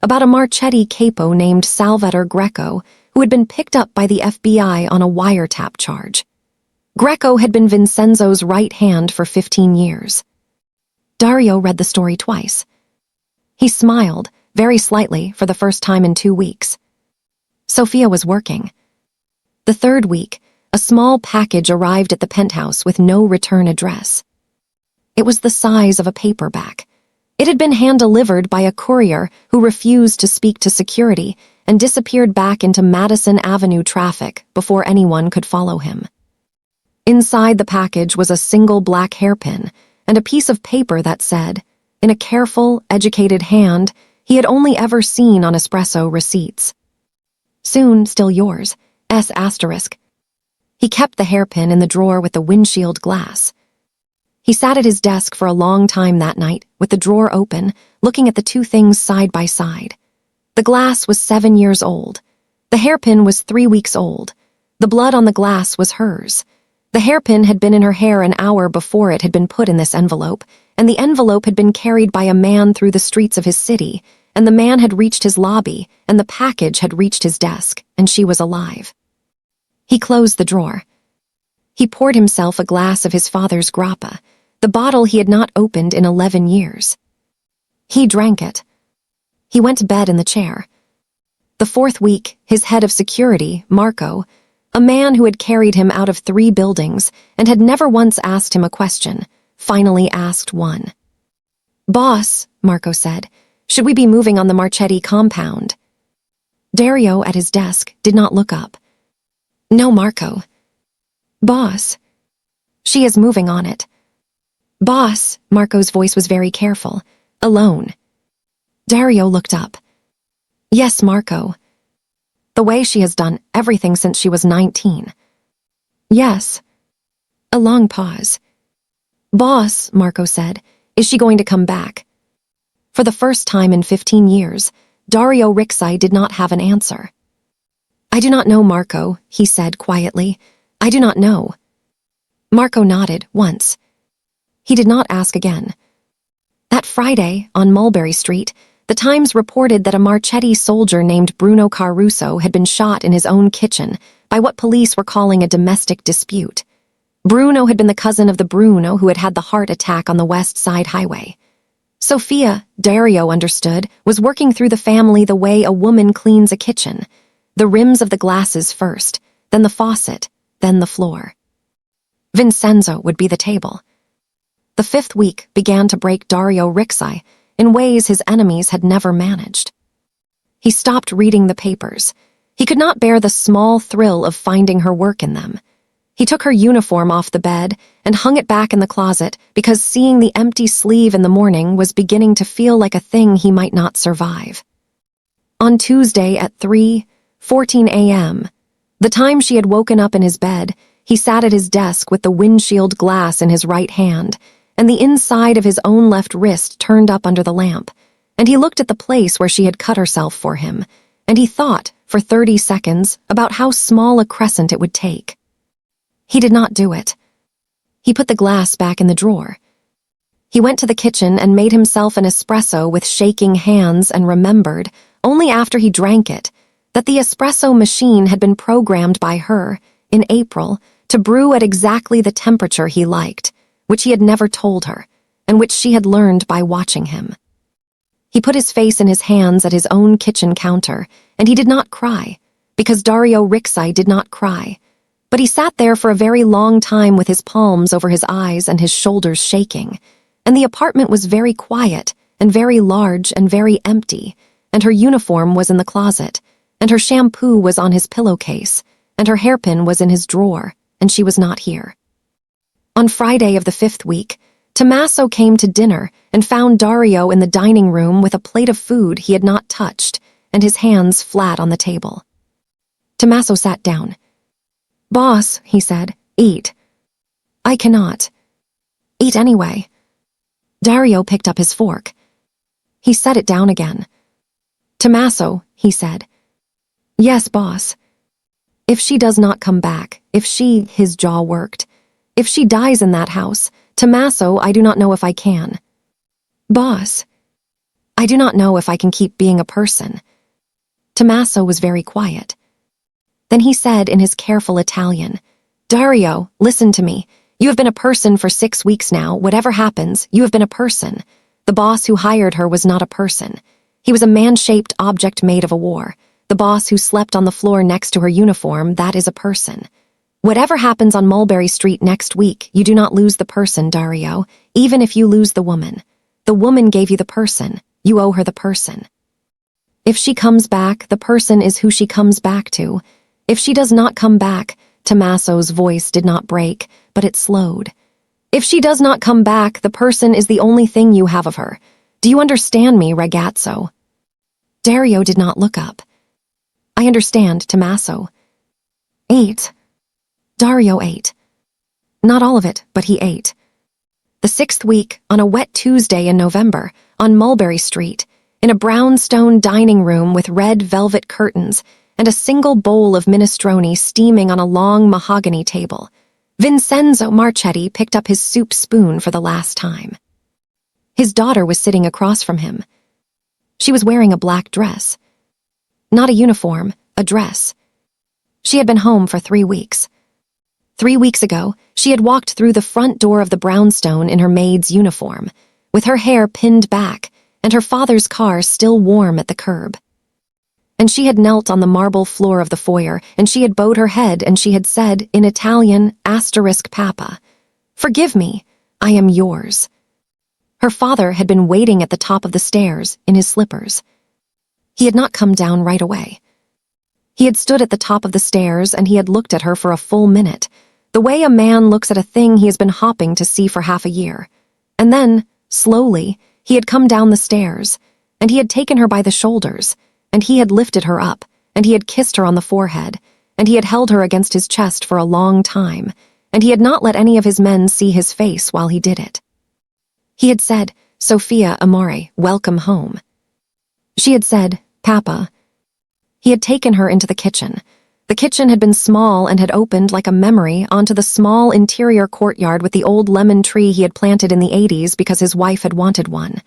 about a Marchetti capo named Salvatore Greco, who had been picked up by the FBI on a wiretap charge. Greco had been Vincenzo's right hand for 15 years. Dario read the story twice. He smiled, very slightly, for the first time in 2 weeks. Sophia was working. The third week, a small package arrived at the penthouse with no return address. It was the size of a paperback. It had been hand-delivered by a courier who refused to speak to security and disappeared back into Madison Avenue traffic before anyone could follow him. Inside the package was a single black hairpin and a piece of paper that said, in a careful, educated hand, he had only ever seen on espresso receipts. Soon, still yours, S***. He kept the hairpin in the drawer with the windshield glass. He sat at his desk for a long time that night, with the drawer open, looking at the two things side by side. The glass was 7 years old. The hairpin was 3 weeks old. The blood on the glass was hers. The hairpin had been in her hair an hour before it had been put in this envelope, and the envelope had been carried by a man through the streets of his city, and the man had reached his lobby, and the package had reached his desk, and she was alive. He closed the drawer. He poured himself a glass of his father's grappa, the bottle he had not opened in 11 years. He drank it. He went to bed in the chair. The fourth week, his head of security, Marco, a man who had carried him out of 3 buildings and had never once asked him a question, finally asked one. "Boss," Marco said, "should we be moving on the Marchetti compound?" Dario, at his desk, did not look up. "No, Marco." "Boss." "She is moving on it." "Boss," Marco's voice was very careful, "alone." Dario looked up. "Yes, Marco." "The way she has done everything since she was 19. "Yes." A long pause. "Boss," Marco said, "is she going to come back?" For the first time in 15 years, Dario Rixai did not have an answer. "I do not know, Marco," he said quietly. "I do not know." Marco nodded once. He did not ask again. That Friday, on Mulberry Street, the Times reported that a Marchetti soldier named Bruno Caruso had been shot in his own kitchen by what police were calling a domestic dispute. Bruno had been the cousin of the Bruno who had had the heart attack on the West Side Highway. Sophia, Dario understood, was working through the family the way a woman cleans a kitchen. The rims of the glasses first, then the faucet, then the floor. Vincenzo would be the table. The fifth week began to break Dario Rixai in ways his enemies had never managed. He stopped reading the papers. He could not bear the small thrill of finding her work in them. He took her uniform off the bed and hung it back in the closet because seeing the empty sleeve in the morning was beginning to feel like a thing he might not survive. On Tuesday at 3:14 a.m., The time she had woken up in his bed, he sat at his desk with the windshield glass in his right hand, and the inside of his own left wrist turned up under the lamp, and he looked at the place where she had cut herself for him, and he thought, for 30 seconds, about how small a crescent it would take. He did not do it. He put the glass back in the drawer. He went to the kitchen and made himself an espresso with shaking hands and remembered, only after he drank it, that the espresso machine had been programmed by her, in April, to brew at exactly the temperature he liked, which he had never told her, and which she had learned by watching him. He put his face in his hands at his own kitchen counter, and he did not cry, because Dario Rixai did not cry, but he sat there for a very long time with his palms over his eyes and his shoulders shaking, and the apartment was very quiet and very large and very empty, and her uniform was in the closet, and her shampoo was on his pillowcase, and her hairpin was in his drawer, and she was not here. On Friday of the 5th week, Tommaso came to dinner and found Dario in the dining room with a plate of food he had not touched and his hands flat on the table. Tommaso sat down. "Boss," he said, "eat." "I cannot." "Eat anyway." Dario picked up his fork. He set it down again. "Tommaso," he said. "Yes, boss." "If she does not come back, if she," his jaw worked, "if she dies in that house, Tommaso, I do not know if I can." "Boss." "I do not know if I can keep being a person." Tommaso was very quiet. Then he said in his careful Italian, "Dario, listen to me. You have been a person for 6 weeks now. Whatever happens, you have been a person. The boss who hired her was not a person. He was a man-shaped object made of a war. The boss who slept on the floor next to her uniform, that is a person. Whatever happens on Mulberry Street next week, you do not lose the person, Dario, even if you lose the woman. The woman gave you the person. You owe her the person. If she comes back, the person is who she comes back to. If she does not come back," Tommaso's voice did not break, but it slowed. "If she does not come back, the person is the only thing you have of her. Do you understand me, ragazzo?" Dario did not look up. "I understand, Tommaso." "Ate." Dario ate. Not all of it, but he ate. The 6th week, on a wet Tuesday in November, on Mulberry Street, in a brownstone dining room with red velvet curtains and a single bowl of minestrone steaming on a long mahogany table, Vincenzo Marchetti picked up his soup spoon for the last time. His daughter was sitting across from him. She was wearing a black dress. Not a uniform, a dress. She had been home for 3 weeks. 3 weeks ago, she had walked through the front door of the brownstone in her maid's uniform, with her hair pinned back and her father's car still warm at the curb. And she had knelt on the marble floor of the foyer, and she had bowed her head, and she had said, in Italian, *Papa, "Forgive me, I am yours." Her father had been waiting at the top of the stairs, in his slippers. He had not come down right away. He had stood at the top of the stairs, and he had looked at her for a full minute, the way a man looks at a thing he has been hopping to see for half a year. And then, slowly, he had come down the stairs, and he had taken her by the shoulders, and he had lifted her up, and he had kissed her on the forehead, and he had held her against his chest for a long time, and he had not let any of his men see his face while he did it. He had said, "Sophia, amore, welcome home." She had said, "Papa." He had taken her into the kitchen. The kitchen had been small and had opened like a memory onto the small interior courtyard with the old lemon tree he had planted in the 80s because his wife had wanted one.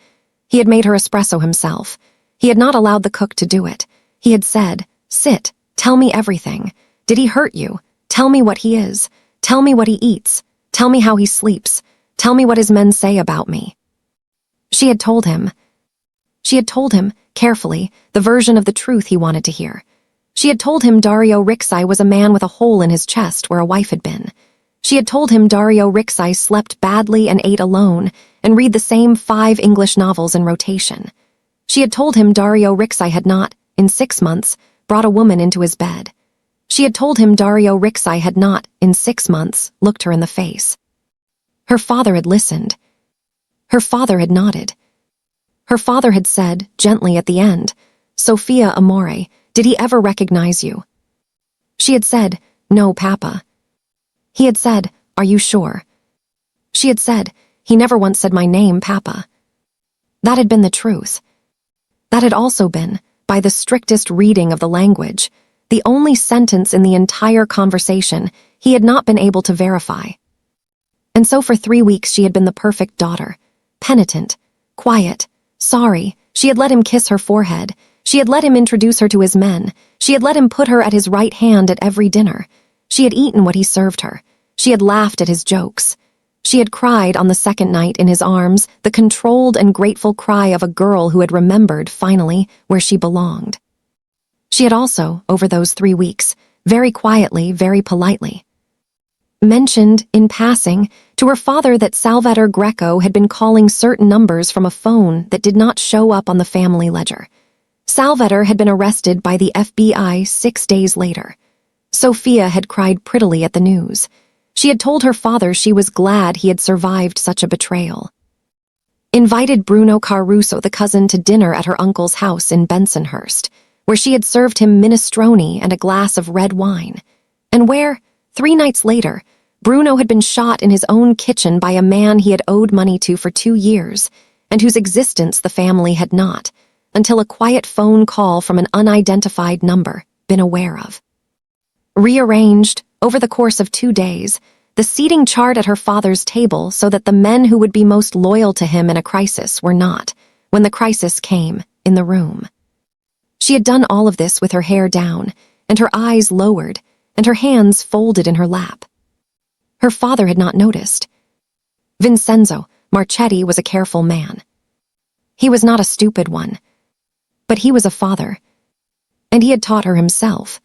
He had made her espresso himself. He had not allowed the cook to do it. He had said, "Sit, tell me everything. Did he hurt you? Tell me what he is. Tell me what he eats. Tell me how he sleeps. Tell me what his men say about me." She had told him. She had told him, carefully, the version of the truth he wanted to hear. She had told him Dario Rixai was a man with a hole in his chest where a wife had been. She had told him Dario Rixai slept badly and ate alone and read the same 5 English novels in rotation. She had told him Dario Rixai had not, in 6 months, brought a woman into his bed. She had told him Dario Rixai had not, in 6 months, looked her in the face. Her father had listened. Her father had nodded. Her father had said, gently at the end, "Sophia, amore, did he ever recognize you?" She had said, "No, Papa." He had said, "Are you sure?" She had said, "He never once said my name, Papa." That had been the truth. That had also been, by the strictest reading of the language, the only sentence in the entire conversation he had not been able to verify. And so for 3 weeks she had been the perfect daughter, penitent, quiet, sorry. She had let him kiss her forehead. She had let him introduce her to his men. She had let him put her at his right hand at every dinner. She had eaten what he served her. She had laughed at his jokes. She had cried on the second night in his arms, the controlled and grateful cry of a girl who had remembered, finally, where she belonged. She had also, over those 3 weeks, very quietly, very politely, mentioned, in passing, to her father that Salvatore Greco had been calling certain numbers from a phone that did not show up on the family ledger. Salvatore had been arrested by the FBI 6 days later. Sophia had cried prettily at the news. She had told her father she was glad he had survived such a betrayal. Invited Bruno Caruso, the cousin, to dinner at her uncle's house in Bensonhurst, where she had served him minestrone and a glass of red wine, and where, 3 nights later, Bruno had been shot in his own kitchen by a man he had owed money to for 2 years, and whose existence the family had not, until a quiet phone call from an unidentified number, been aware of. Rearranged, over the course of 2 days, the seating chart at her father's table so that the men who would be most loyal to him in a crisis were not, when the crisis came, in the room. She had done all of this with her hair down, and her eyes lowered, and her hands folded in her lap. Her father had not noticed. Vincenzo Marchetti was a careful man. He was not a stupid one, but he was a father, and he had taught her himself.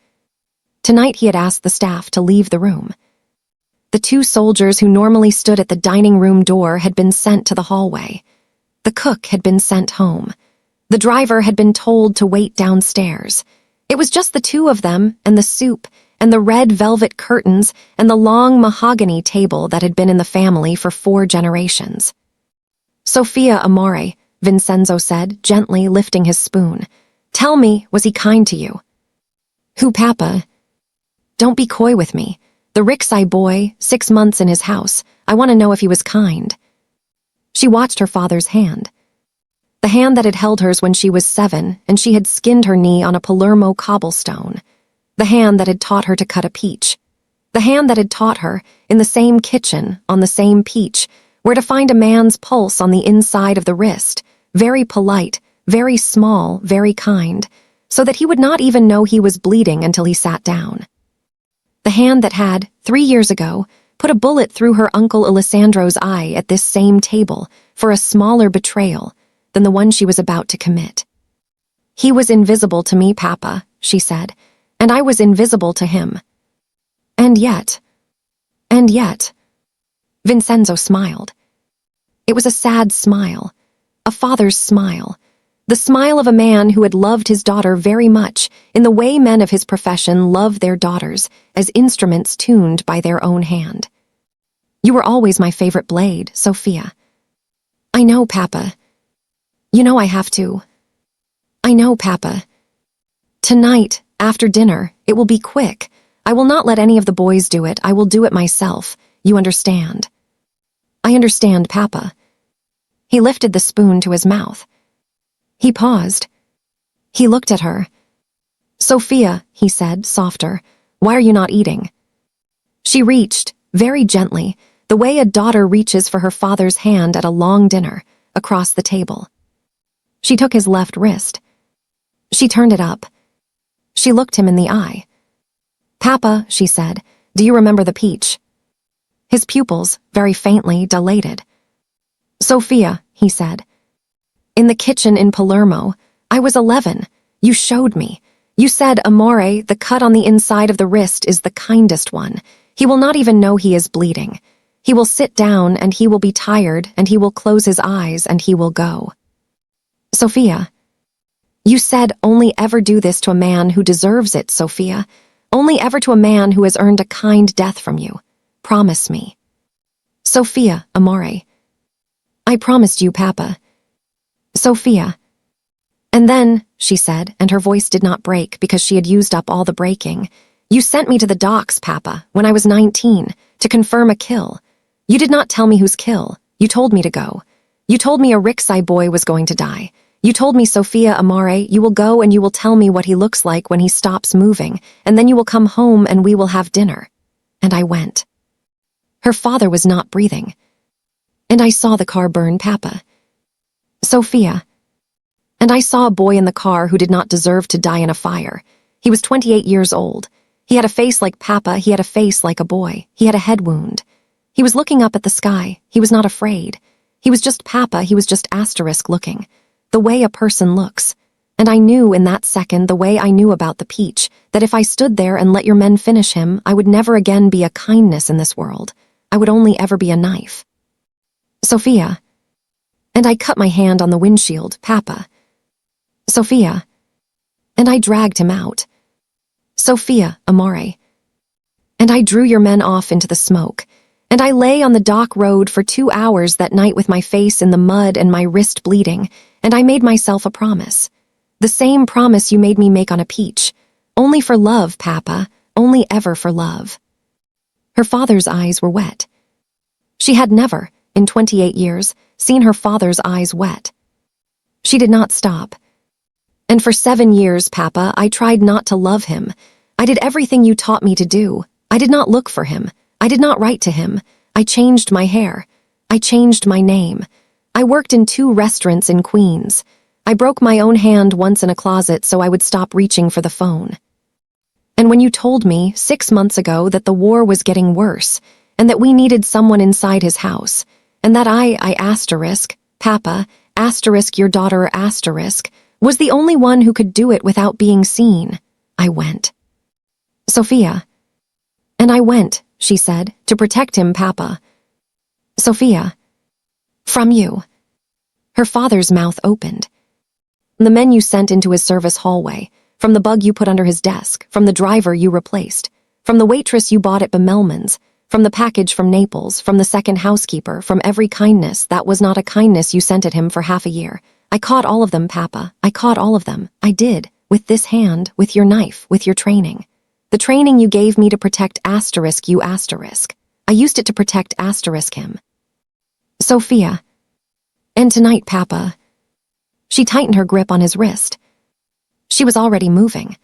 Tonight he had asked the staff to leave the room. The 2 soldiers who normally stood at the dining room door had been sent to the hallway. The cook had been sent home. The driver had been told to wait downstairs. It was just the 2 of them, and the soup, and the red velvet curtains, and the long mahogany table that had been in the family for 4 generations. "Sophia Amore," Vincenzo said, gently lifting his spoon. "Tell me, was he kind to you?" "Who, Papa?" "Don't be coy with me. The Rixai boy, 6 months in his house. I want to know if he was kind." She watched her father's hand. The hand that had held hers when she was 7, and she had skinned her knee on a Palermo cobblestone. The hand that had taught her to cut a peach. The hand that had taught her, in the same kitchen, on the same peach, where to find a man's pulse on the inside of the wrist, very polite, very small, very kind, so that he would not even know he was bleeding until he sat down. The hand that had, 3 years ago, put a bullet through her Uncle Alessandro's eye at this same table for a smaller betrayal than the one she was about to commit. "He was invisible to me, Papa," she said, "and I was invisible to him. And yet, Vincenzo smiled. It was a sad smile, a father's smile, the smile of a man who had loved his daughter very much in the way men of his profession love their daughters as instruments tuned by their own hand. "You were always my favorite blade, Sophia." "I know, Papa. You know I have to." "I know, Papa. Tonight, after dinner, it will be quick. I will not let any of the boys do it. I will do it myself. You understand?" "I understand, Papa." He lifted the spoon to his mouth. He paused. He looked at her. "Sophia," he said, softer, "why are you not eating?" She reached, very gently, the way a daughter reaches for her father's hand at a long dinner, across the table. She took his left wrist. She turned it up. She looked him in the eye. "Papa," she said, "do you remember the peach?" His pupils, very faintly, dilated. "Sophia," he said, "in the kitchen in Palermo, I was 11. You showed me. You said, 'Amore, the cut on the inside of the wrist is the kindest one. He will not even know he is bleeding. He will sit down and he will be tired and he will close his eyes and he will go.' Sophia, you said only ever do this to a man who deserves it, Sophia. Only ever to a man who has earned a kind death from you. Promise me." "Sophia, Amore." "I promised you, Papa." "Sophia." "And then," she said, and her voice did not break because she had used up all the breaking, You sent me to the docks, Papa, when I was 19, to confirm a kill. You did not tell me whose kill. You told me to go. You told me a Rixai boy was going to die. You told me, Sophia Amare, you will go and you will tell me what he looks like when he stops moving, and then you will come home and we will have dinner. And I went. Her father was not breathing. And I saw the car burn, Papa. Sophia. And I saw a boy in the car who did not deserve to die in a fire. He was 28 years old. He had a face like Papa, he had a face like a boy. He had a head wound. He was looking up at the sky. He was not afraid. He was just Papa, he was just asterisk looking. The way a person looks. And I knew in that second, the way I knew about the peach, that if I stood there and let your men finish him, I would never again be a kindness in this world. I would only ever be a knife. Sophia. And I cut my hand on the windshield, Papa. Sophia. And I dragged him out. Sophia, Amore. And I drew your men off into the smoke. And I lay on the dock road for 2 hours that night with my face in the mud and my wrist bleeding, and I made myself a promise. The same promise you made me make on a peach. Only for love, Papa, only ever for love. Her father's eyes were wet. She had never, in 28 years, seen her father's eyes wet. She did not stop. And for 7 years, Papa, I tried not to love him. I did everything you taught me to do. I did not look for him. I did not write to him. I changed my hair. I changed my name. I worked in 2 restaurants in Queens. I broke my own hand once in a closet so I would stop reaching for the phone. And when you told me 6 months ago that the war was getting worse, and that we needed someone inside his house, and that I asterisk, Papa, asterisk your daughter asterisk, was the only one who could do it without being seen, I went. Sophia. And I went, she said, to protect him, Papa. Sophia. From you. Her father's mouth opened. The men you sent into his service hallway, from the bug you put under his desk, from the driver you replaced, from the waitress you bought at Bemelman's, from the package from Naples, from the second housekeeper, from every kindness that was not a kindness you sent at him for half a year. I caught all of them, Papa. I caught all of them. I did. With this hand, with your knife, with your training. The training you gave me to protect asterisk you asterisk. I used it to protect asterisk him. Sophia. And tonight, Papa. She tightened her grip on his wrist. She was already moving.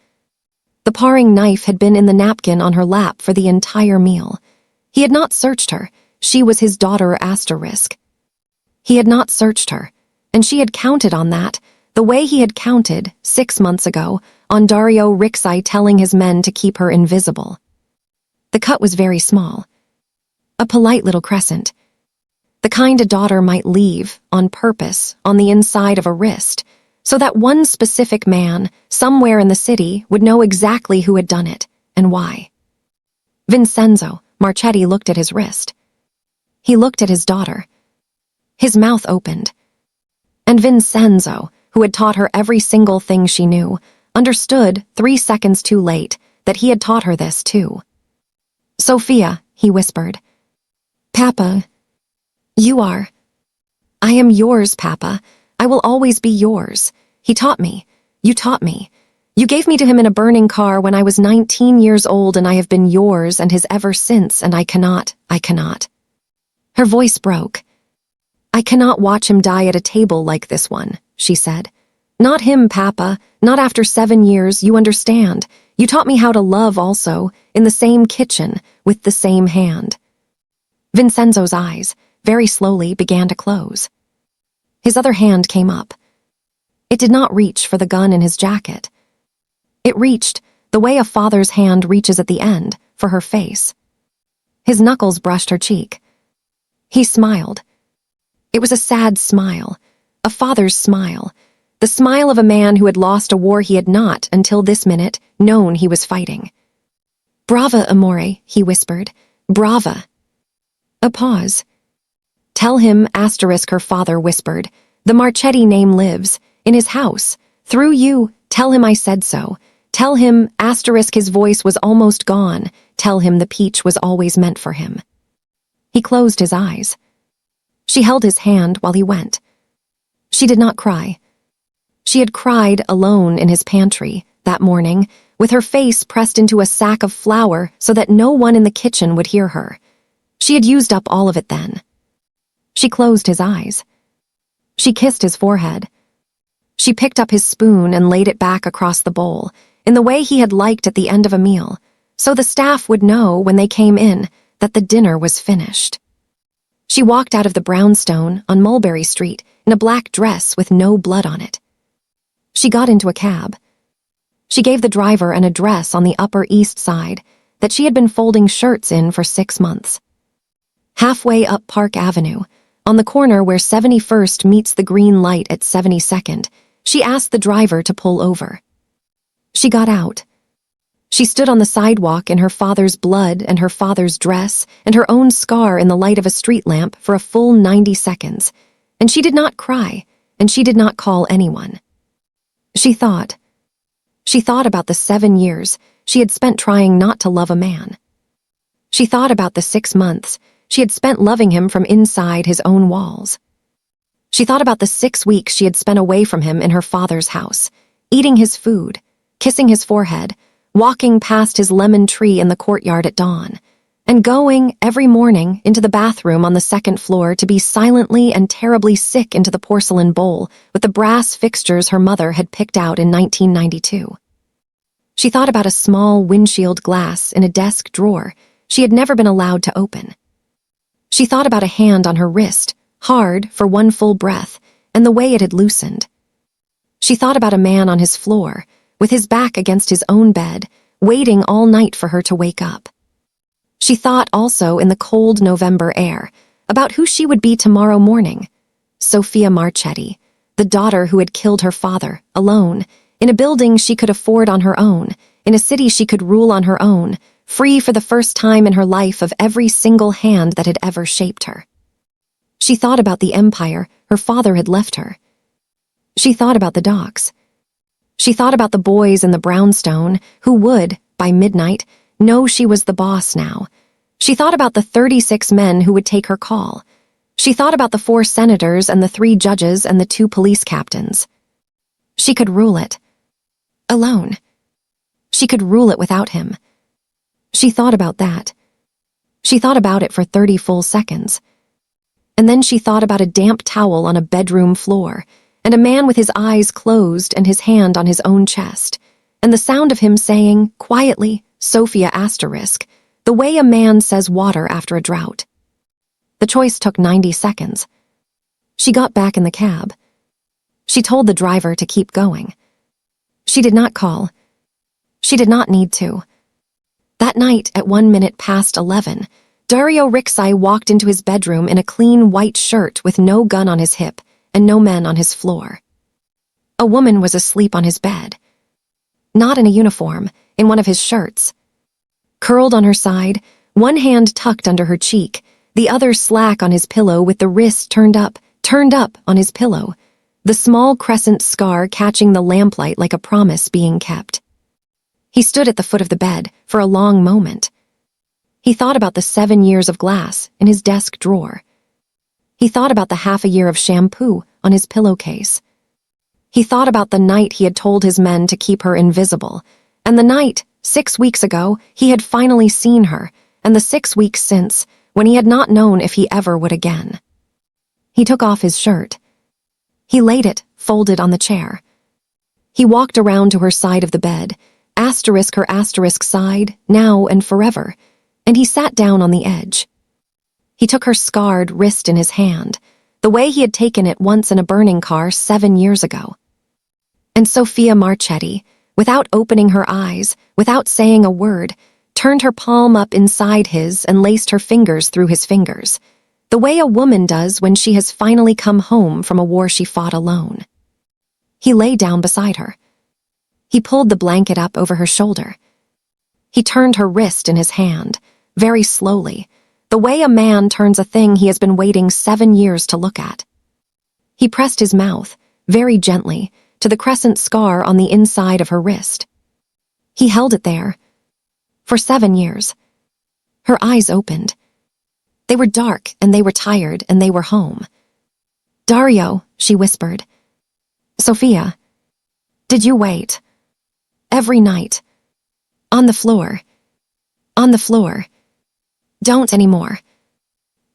The paring knife had been in the napkin on her lap for the entire meal. He had not searched her. She was his daughter asterisk. He had not searched her, and she had counted on that, the way he had counted, 6 months ago, on Dario Rixai telling his men to keep her invisible. The cut was very small. A polite little crescent. The kind a daughter might leave, on purpose, on the inside of a wrist, so that one specific man, somewhere in the city, would know exactly who had done it, and why. Vincenzo, Marchetti looked at his wrist. He looked at his daughter. His mouth opened. And Vincenzo, who had taught her every single thing she knew, understood, 3 seconds too late, that he had taught her this too. Sophia, he whispered. Papa, you are. I am yours, Papa. I will always be yours. He taught me. You taught me. You gave me to him in a burning car when I was 19 years old, and I have been yours and his ever since, and I cannot. Her voice broke. I cannot watch him die at a table like this one, she said. Not him, Papa. Not after 7 years, you understand. You taught me how to love also, in the same kitchen, with the same hand. Vincenzo's eyes, very slowly, began to close. His other hand came up. It did not reach for the gun in his jacket. It reached, the way a father's hand reaches at the end, for her face. His knuckles brushed her cheek. He smiled. It was a sad smile, a father's smile, the smile of a man who had lost a war he had not, until this minute, known he was fighting. Brava, amore, he whispered. Brava. A pause. Tell him, asterisk, her father whispered. The Marchetti name lives, in his house. Through you, tell him I said so. Tell him, asterisk, his voice was almost gone. Tell him the peach was always meant for him. He closed his eyes. She held his hand while he went. She did not cry. She had cried alone in his pantry that morning with her face pressed into a sack of flour so that no one in the kitchen would hear her. She had used up all of it then. She closed his eyes. She kissed his forehead. She picked up his spoon and laid it back across the bowl, in the way he had liked at the end of a meal, so the staff would know when they came in that the dinner was finished. She walked out of the brownstone on Mulberry Street in a black dress with no blood on it. She got into a cab. She gave the driver an address on the Upper East Side that she had been folding shirts in for 6 months. Halfway up Park Avenue, on the corner where 71st meets the green light at 72nd, she asked the driver to pull over. She got out. She stood on the sidewalk in her father's blood and her father's dress and her own scar in the light of a street lamp for a full 90 seconds, and she did not cry, and she did not call anyone. She thought about the 7 years she had spent trying not to love a man. She thought about the 6 months she had spent loving him from inside his own walls. She thought about the 6 weeks she had spent away from him in her father's house, eating his food, kissing his forehead, walking past his lemon tree in the courtyard at dawn, and going every morning into the bathroom on the 2nd floor to be silently and terribly sick into the porcelain bowl with the brass fixtures her mother had picked out in 1992. She thought about a small windshield glass in a desk drawer she had never been allowed to open. She thought about a hand on her wrist, hard for one full breath, and the way it had loosened. She thought about a man on his floor, with his back against his own bed, waiting all night for her to wake up. She thought also in the cold November air about who she would be tomorrow morning. Sophia Marchetti, the daughter who had killed her father, alone, in a building she could afford on her own, in a city she could rule on her own, free for the first time in her life of every single hand that had ever shaped her. She thought about the empire her father had left her. She thought about the docks. She thought about the boys in the brownstone who would, by midnight, know she was the boss now. She thought about the 36 men who would take her call. She thought about the 4 senators and the 3 judges and the 2 police captains. She could rule it. Alone. She could rule it without him. She thought about that. She thought about it for 30 full seconds. And then she thought about a damp towel on a bedroom floor, and a man with his eyes closed and his hand on his own chest, and the sound of him saying, quietly, Sophia asterisk, the way a man says water after a drought. The choice took 90 seconds. She got back in the cab. She told the driver to keep going. She did not call. She did not need to. That night, at 11:01, Dario Rixai walked into his bedroom in a clean white shirt with no gun on his hip and no men on his floor. A woman was asleep on his bed. Not in a uniform, in one of his shirts. Curled on her side, one hand tucked under her cheek, the other slack on his pillow with the wrist turned up on his pillow, the small crescent scar catching the lamplight like a promise being kept. He stood at the foot of the bed for a long moment. He thought about the 7 years of glass in his desk drawer. He thought about the half a year of shampoo on his pillowcase. He thought about the night he had told his men to keep her invisible, and the night, 6 weeks ago, he had finally seen her, and the 6 weeks since, when he had not known if he ever would again. He took off his shirt. He laid it, folded on the chair. He walked around to her side of the bed, asterisk her asterisk side, now and forever, and he sat down on the edge. He took her scarred wrist in his hand, the way he had taken it once in a burning car 7 years ago. And Sophia Marchetti, without opening her eyes, without saying a word, turned her palm up inside his and laced her fingers through his fingers, the way a woman does when she has finally come home from a war she fought alone. He lay down beside her. He pulled the blanket up over her shoulder. He turned her wrist in his hand, very slowly, the way a man turns a thing he has been waiting 7 years to look at. He pressed his mouth, very gently, to the crescent scar on the inside of her wrist. He held it there. For 7 years. Her eyes opened. They were dark, and they were tired, and they were home. Dario, she whispered. Sophia. Did you wait? Every night. On the floor. On the floor. Don't anymore.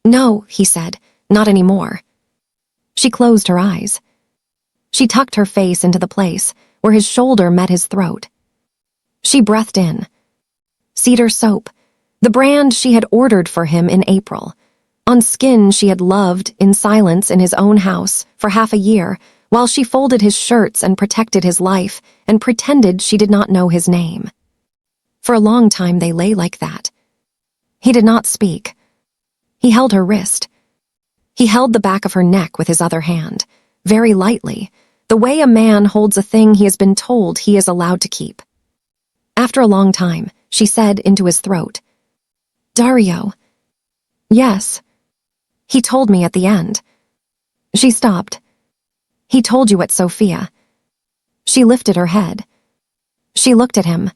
No, he said, not anymore. She closed her eyes. She tucked her face into the place where his shoulder met his throat. She breathed in. Cedar soap, the brand she had ordered for him in April, on skin she had loved in silence in his own house for half a year, while she folded his shirts and protected his life and pretended she did not know his name. For a long time they lay like that. He did not speak. He held her wrist. He held the back of her neck with his other hand, very lightly, the way a man holds a thing he has been told he is allowed to keep. After a long time, she said into his throat, Dario. Yes. He told me at the end. She stopped. He told you at Sophia. She lifted her head. She looked at him.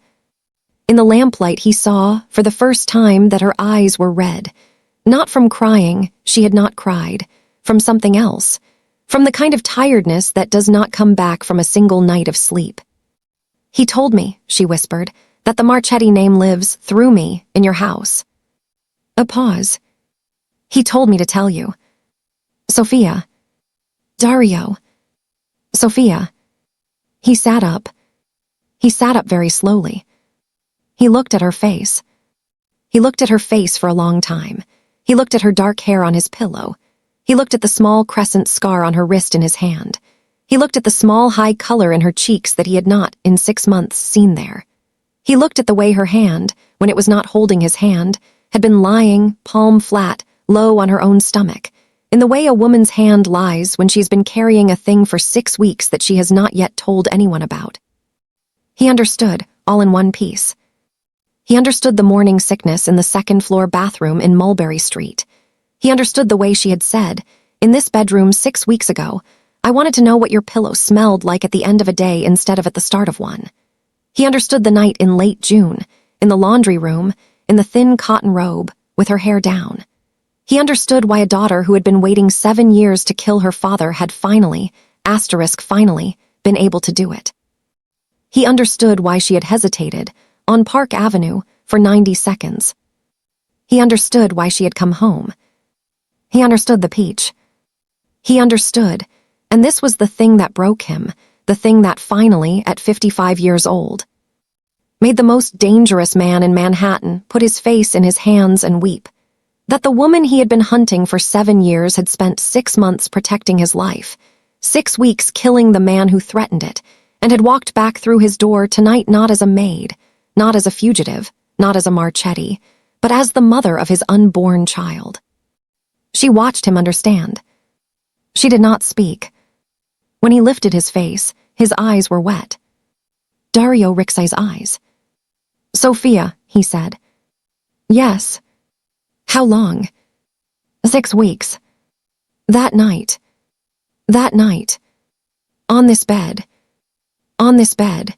In the lamplight he saw, for the first time, that her eyes were red. Not from crying, she had not cried, from something else, from the kind of tiredness that does not come back from a single night of sleep. He told me, she whispered, that the Marchetti name lives, through me, in your house. A pause. He told me to tell you. Sophia. Dario. Sophia. He sat up. He sat up very slowly. He looked at her face. He looked at her face for a long time. He looked at her dark hair on his pillow. He looked at the small crescent scar on her wrist in his hand. He looked at the small high color in her cheeks that he had not, in 6 months, seen there. He looked at the way her hand, when it was not holding his hand, had been lying, palm flat, low on her own stomach, in the way a woman's hand lies when she has been carrying a thing for 6 weeks that she has not yet told anyone about. He understood, all in one piece. He understood the morning sickness in the second-floor bathroom in Mulberry Street. He understood the way she had said, in this bedroom 6 weeks ago, I wanted to know what your pillow smelled like at the end of a day instead of at the start of one. He understood the night in late June, in the laundry room, in the thin cotton robe, with her hair down. He understood why a daughter who had been waiting 7 years to kill her father had finally, finally, been able to do it. He understood why she had hesitated, on Park Avenue, for 90 seconds. He understood why she had come home. He understood the peach. He understood, and this was the thing that broke him, the thing that finally, at 55 years old, made the most dangerous man in Manhattan put his face in his hands and weep. That the woman he had been hunting for 7 years had spent 6 months protecting his life, 6 weeks killing the man who threatened it, and had walked back through his door tonight not as a maid, not as a fugitive, not as a Marchetti, but as the mother of his unborn child. She watched him understand. She did not speak. When he lifted his face, his eyes were wet. Dario Rixey's eyes. Sophia, he said. Yes. How long? 6 weeks. That night. That night. On this bed. On this bed.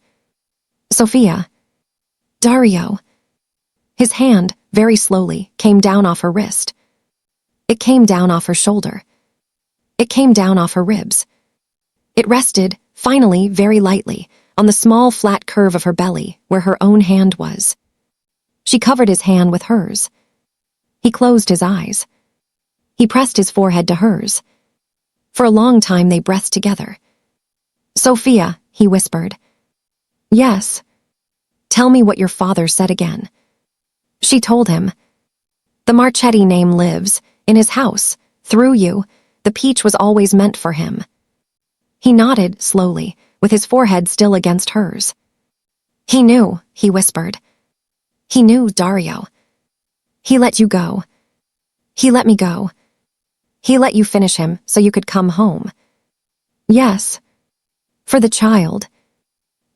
Sophia. Dario. His hand, very slowly, came down off her wrist. It came down off her shoulder. It came down off her ribs. It rested, finally, very lightly, on the small flat curve of her belly, where her own hand was. She covered his hand with hers. He closed his eyes. He pressed his forehead to hers. For a long time they breathed together. Sophia, he whispered. Yes. Tell me what your father said again. She told him. The Marchetti name lives, in his house, through you. The peach was always meant for him. He nodded, slowly, with his forehead still against hers. He knew, he whispered. He knew, Dario. He let you go. He let me go. He let you finish him so you could come home. Yes. For the child.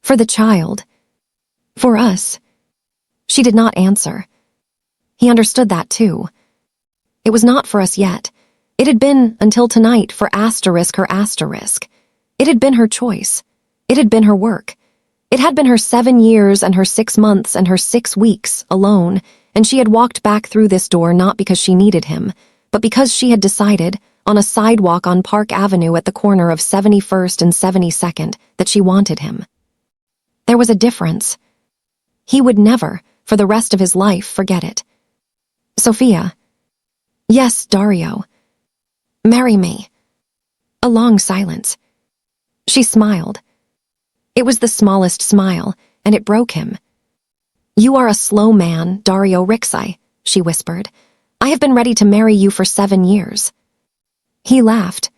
For the child. For us. She did not answer. He understood that too. It was not for us yet. It had been, until tonight, for her asterisk. It had been her choice. It had been her work. It had been her 7 years and her 6 months and her 6 weeks alone, and she had walked back through this door not because she needed him, but because she had decided, on a sidewalk on Park Avenue at the corner of 71st and 72nd, that she wanted him. There was a difference. He would never, for the rest of his life, forget it. Sophia. Yes, Dario. Marry me. A long silence. She smiled. It was the smallest smile, and it broke him. You are a slow man, Dario Rixai, she whispered. I have been ready to marry you for 7 years. He laughed.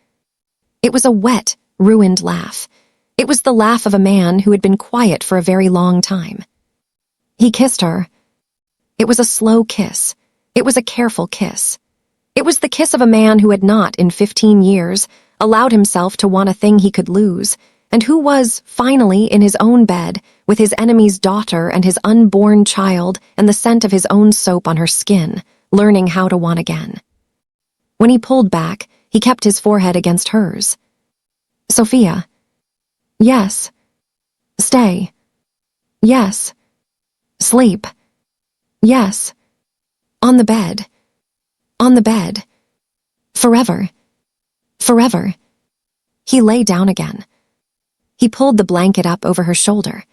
It was a wet, ruined laugh. It was the laugh of a man who had been quiet for a very long time. He kissed her. It was a slow kiss. It was a careful kiss. It was the kiss of a man who had not, in 15 years, allowed himself to want a thing he could lose, and who was, finally, in his own bed, with his enemy's daughter and his unborn child and the scent of his own soap on her skin, learning how to want again. When he pulled back, he kept his forehead against hers. Sophia. Yes. Stay. Yes. Sleep. Yes. On the bed. On the bed. Forever. Forever. He lay down again. He pulled the blanket up over her shoulder.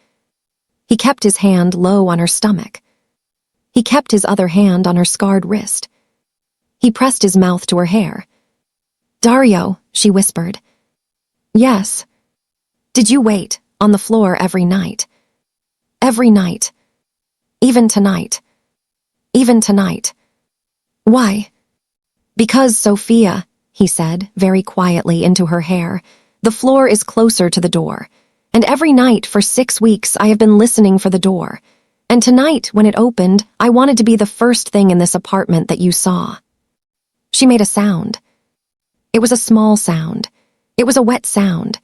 He kept his hand low on her stomach. He kept his other hand on her scarred wrist. He pressed his mouth to her hair. Dario, she whispered. Yes. Did you wait on the floor every night? Every night. Even tonight. Even tonight. Why? Because, Sophia, he said, very quietly into her hair, the floor is closer to the door, and every night for 6 weeks I have been listening for the door, and tonight, when it opened, I wanted to be the first thing in this apartment that you saw. She made a sound. It was a small sound. It was a wet sound.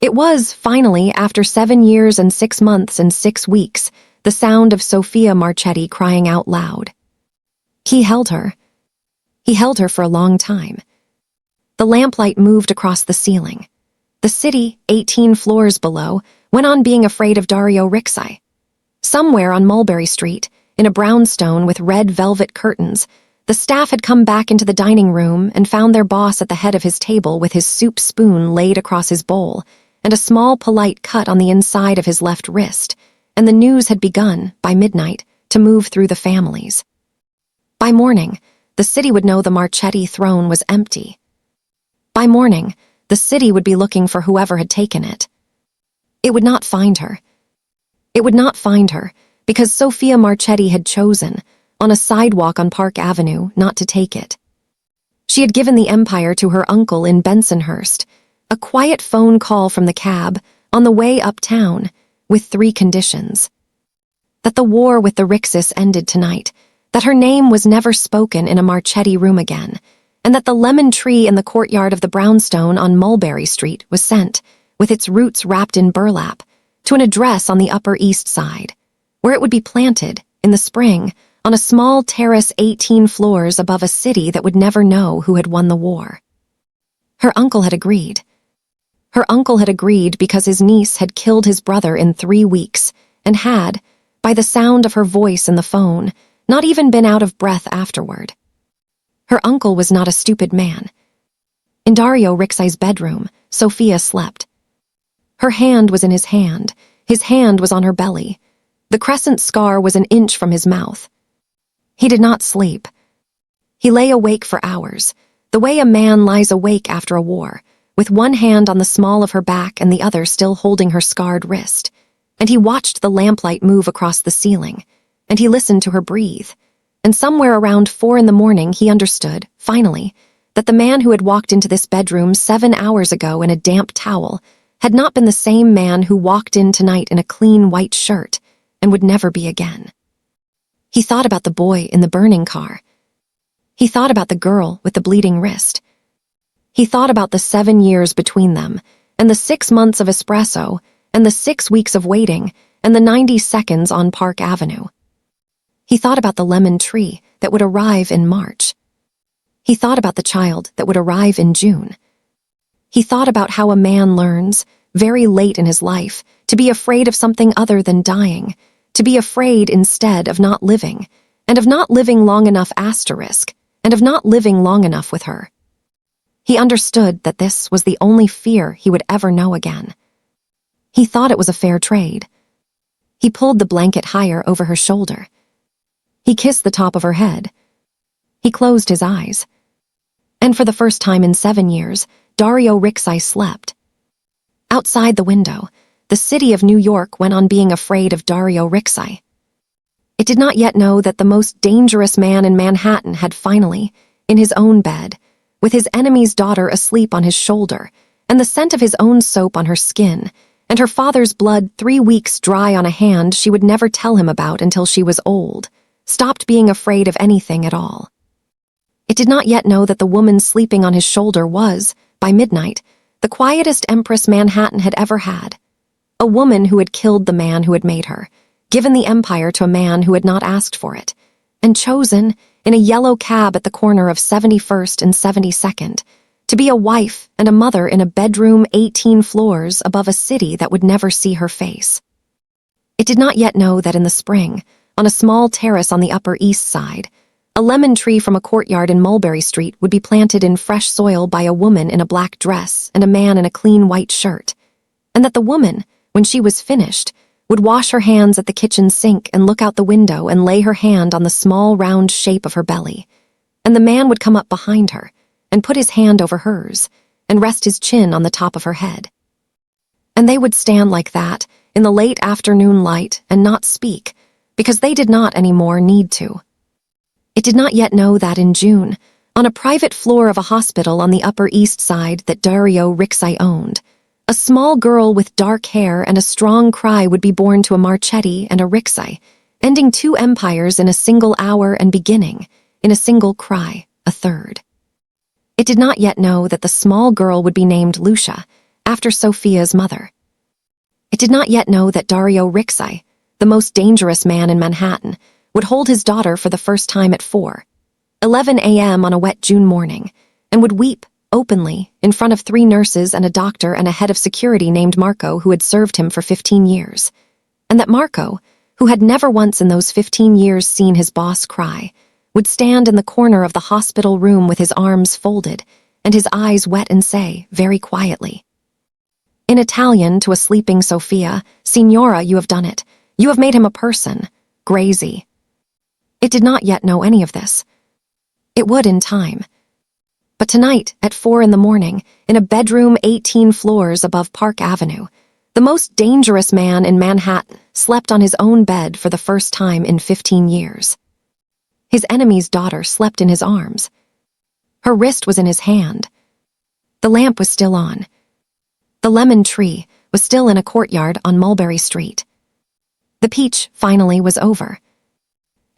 It was, finally, after 7 years and 6 months and 6 weeks, the sound of Sophia Marchetti crying out loud. He held her. He held her for a long time. The lamplight moved across the ceiling. The city, 18 floors below, went on being afraid of Dario Rixai. Somewhere on Mulberry Street, in a brownstone with red velvet curtains, the staff had come back into the dining room and found their boss at the head of his table with his soup spoon laid across his bowl and a small polite cut on the inside of his left wrist, and the news had begun, by midnight, to move through the families. By morning, the city would know the Marchetti throne was empty. By morning, the city would be looking for whoever had taken it. It would not find her. It would not find her, because Sophia Marchetti had chosen, on a sidewalk on Park Avenue, not to take it. She had given the empire to her uncle in Bensonhurst, a quiet phone call from the cab, on the way uptown, with 3 conditions. That the war with the Rixis ended tonight, that her name was never spoken in a Marchetti room again, and that the lemon tree in the courtyard of the brownstone on Mulberry Street was sent, with its roots wrapped in burlap, to an address on the Upper East Side, where it would be planted, in the spring, on a small terrace 18 floors above a city that would never know who had won the war. Her uncle had agreed. Her uncle had agreed because his niece had killed his brother in 3 weeks, and had, by the sound of her voice in the phone, not even been out of breath afterward. Her uncle was not a stupid man. In Dario Rixai's bedroom, Sophia slept. Her hand was in his hand was on her belly. The crescent scar was an inch from his mouth. He did not sleep. He lay awake for hours, the way a man lies awake after a war, with one hand on the small of her back and the other still holding her scarred wrist, and he watched the lamplight move across the ceiling, and he listened to her breathe, and somewhere around 4 in the morning he understood, finally, that the man who had walked into this bedroom 7 hours ago in a damp towel had not been the same man who walked in tonight in a clean white shirt, and would never be again. He thought about the boy in the burning car. He thought about the girl with the bleeding wrist. He thought about the 7 years between them, and the 6 months of espresso, and the 6 weeks of waiting, and the 90 seconds on Park Avenue. He thought about the lemon tree that would arrive in March. He thought about the child that would arrive in June. He thought about how a man learns, very late in his life, to be afraid of something other than dying, to be afraid instead of not living, and of not living long enough asterisk, and of not living long enough with her. He understood that this was the only fear he would ever know again. He thought it was a fair trade. He pulled the blanket higher over her shoulder. He kissed the top of her head. He closed his eyes. And for the first time in 7 years, Dario Rixai slept. Outside the window, the city of New York went on being afraid of Dario Rixai. It did not yet know that the most dangerous man in Manhattan had finally, in his own bed, with his enemy's daughter asleep on his shoulder, and the scent of his own soap on her skin, and her father's blood 3 weeks dry on a hand she would never tell him about until she was old, stopped being afraid of anything at all. It did not yet know that the woman sleeping on his shoulder was, by midnight, the quietest empress Manhattan had ever had. A woman who had killed the man who had made her, given the empire to a man who had not asked for it, and chosen, in a yellow cab at the corner of 71st and 72nd, to be a wife and a mother in a bedroom 18 floors above a city that would never see her face. It did not yet know that in the spring, on a small terrace on the Upper East Side, a lemon tree from a courtyard in Mulberry Street would be planted in fresh soil by a woman in a black dress and a man in a clean white shirt, and that the woman, when she was finished, would wash her hands at the kitchen sink and look out the window and lay her hand on the small round shape of her belly, and the man would come up behind her and put his hand over hers and rest his chin on the top of her head. And they would stand like that in the late afternoon light and not speak, because they did not anymore need to. It did not yet know that in June, on a private floor of a hospital on the Upper East Side that Dario Rixai owned, a small girl with dark hair and a strong cry would be born to a Marchetti and a Rixai, ending 2 empires in a single hour and beginning, in a single cry, a third. It did not yet know that the small girl would be named Lucia, after Sophia's mother. It did not yet know that Dario Rixai, the most dangerous man in Manhattan, would hold his daughter for the first time at 4:11 a.m. on a wet June morning, and would weep openly in front of 3 nurses and a doctor and a head of security named Marco who had served him for 15 years. And that Marco, who had never once in those 15 years seen his boss cry, would stand in the corner of the hospital room with his arms folded and his eyes wet and say, very quietly, in Italian to a sleeping Sophia, "Signora, you have done it. You have made him a person. Grazie." It did not yet know any of this. It would in time. But tonight, at 4 in the morning, in a bedroom 18 floors above Park Avenue, the most dangerous man in Manhattan slept on his own bed for the first time in 15 years. His enemy's daughter slept in his arms. Her wrist was in his hand. The lamp was still on. The lemon tree was still in a courtyard on Mulberry Street. The peach, finally, was over.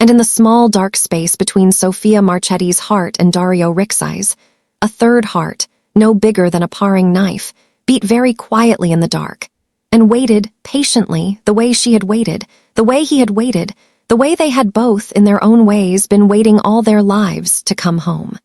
And in the small dark space between Sophia Marchetti's heart and Dario Rixai's, a third heart, no bigger than a paring knife, beat very quietly in the dark, and waited patiently the way she had waited, the way he had waited, the way they had both, in their own ways, been waiting all their lives to come home.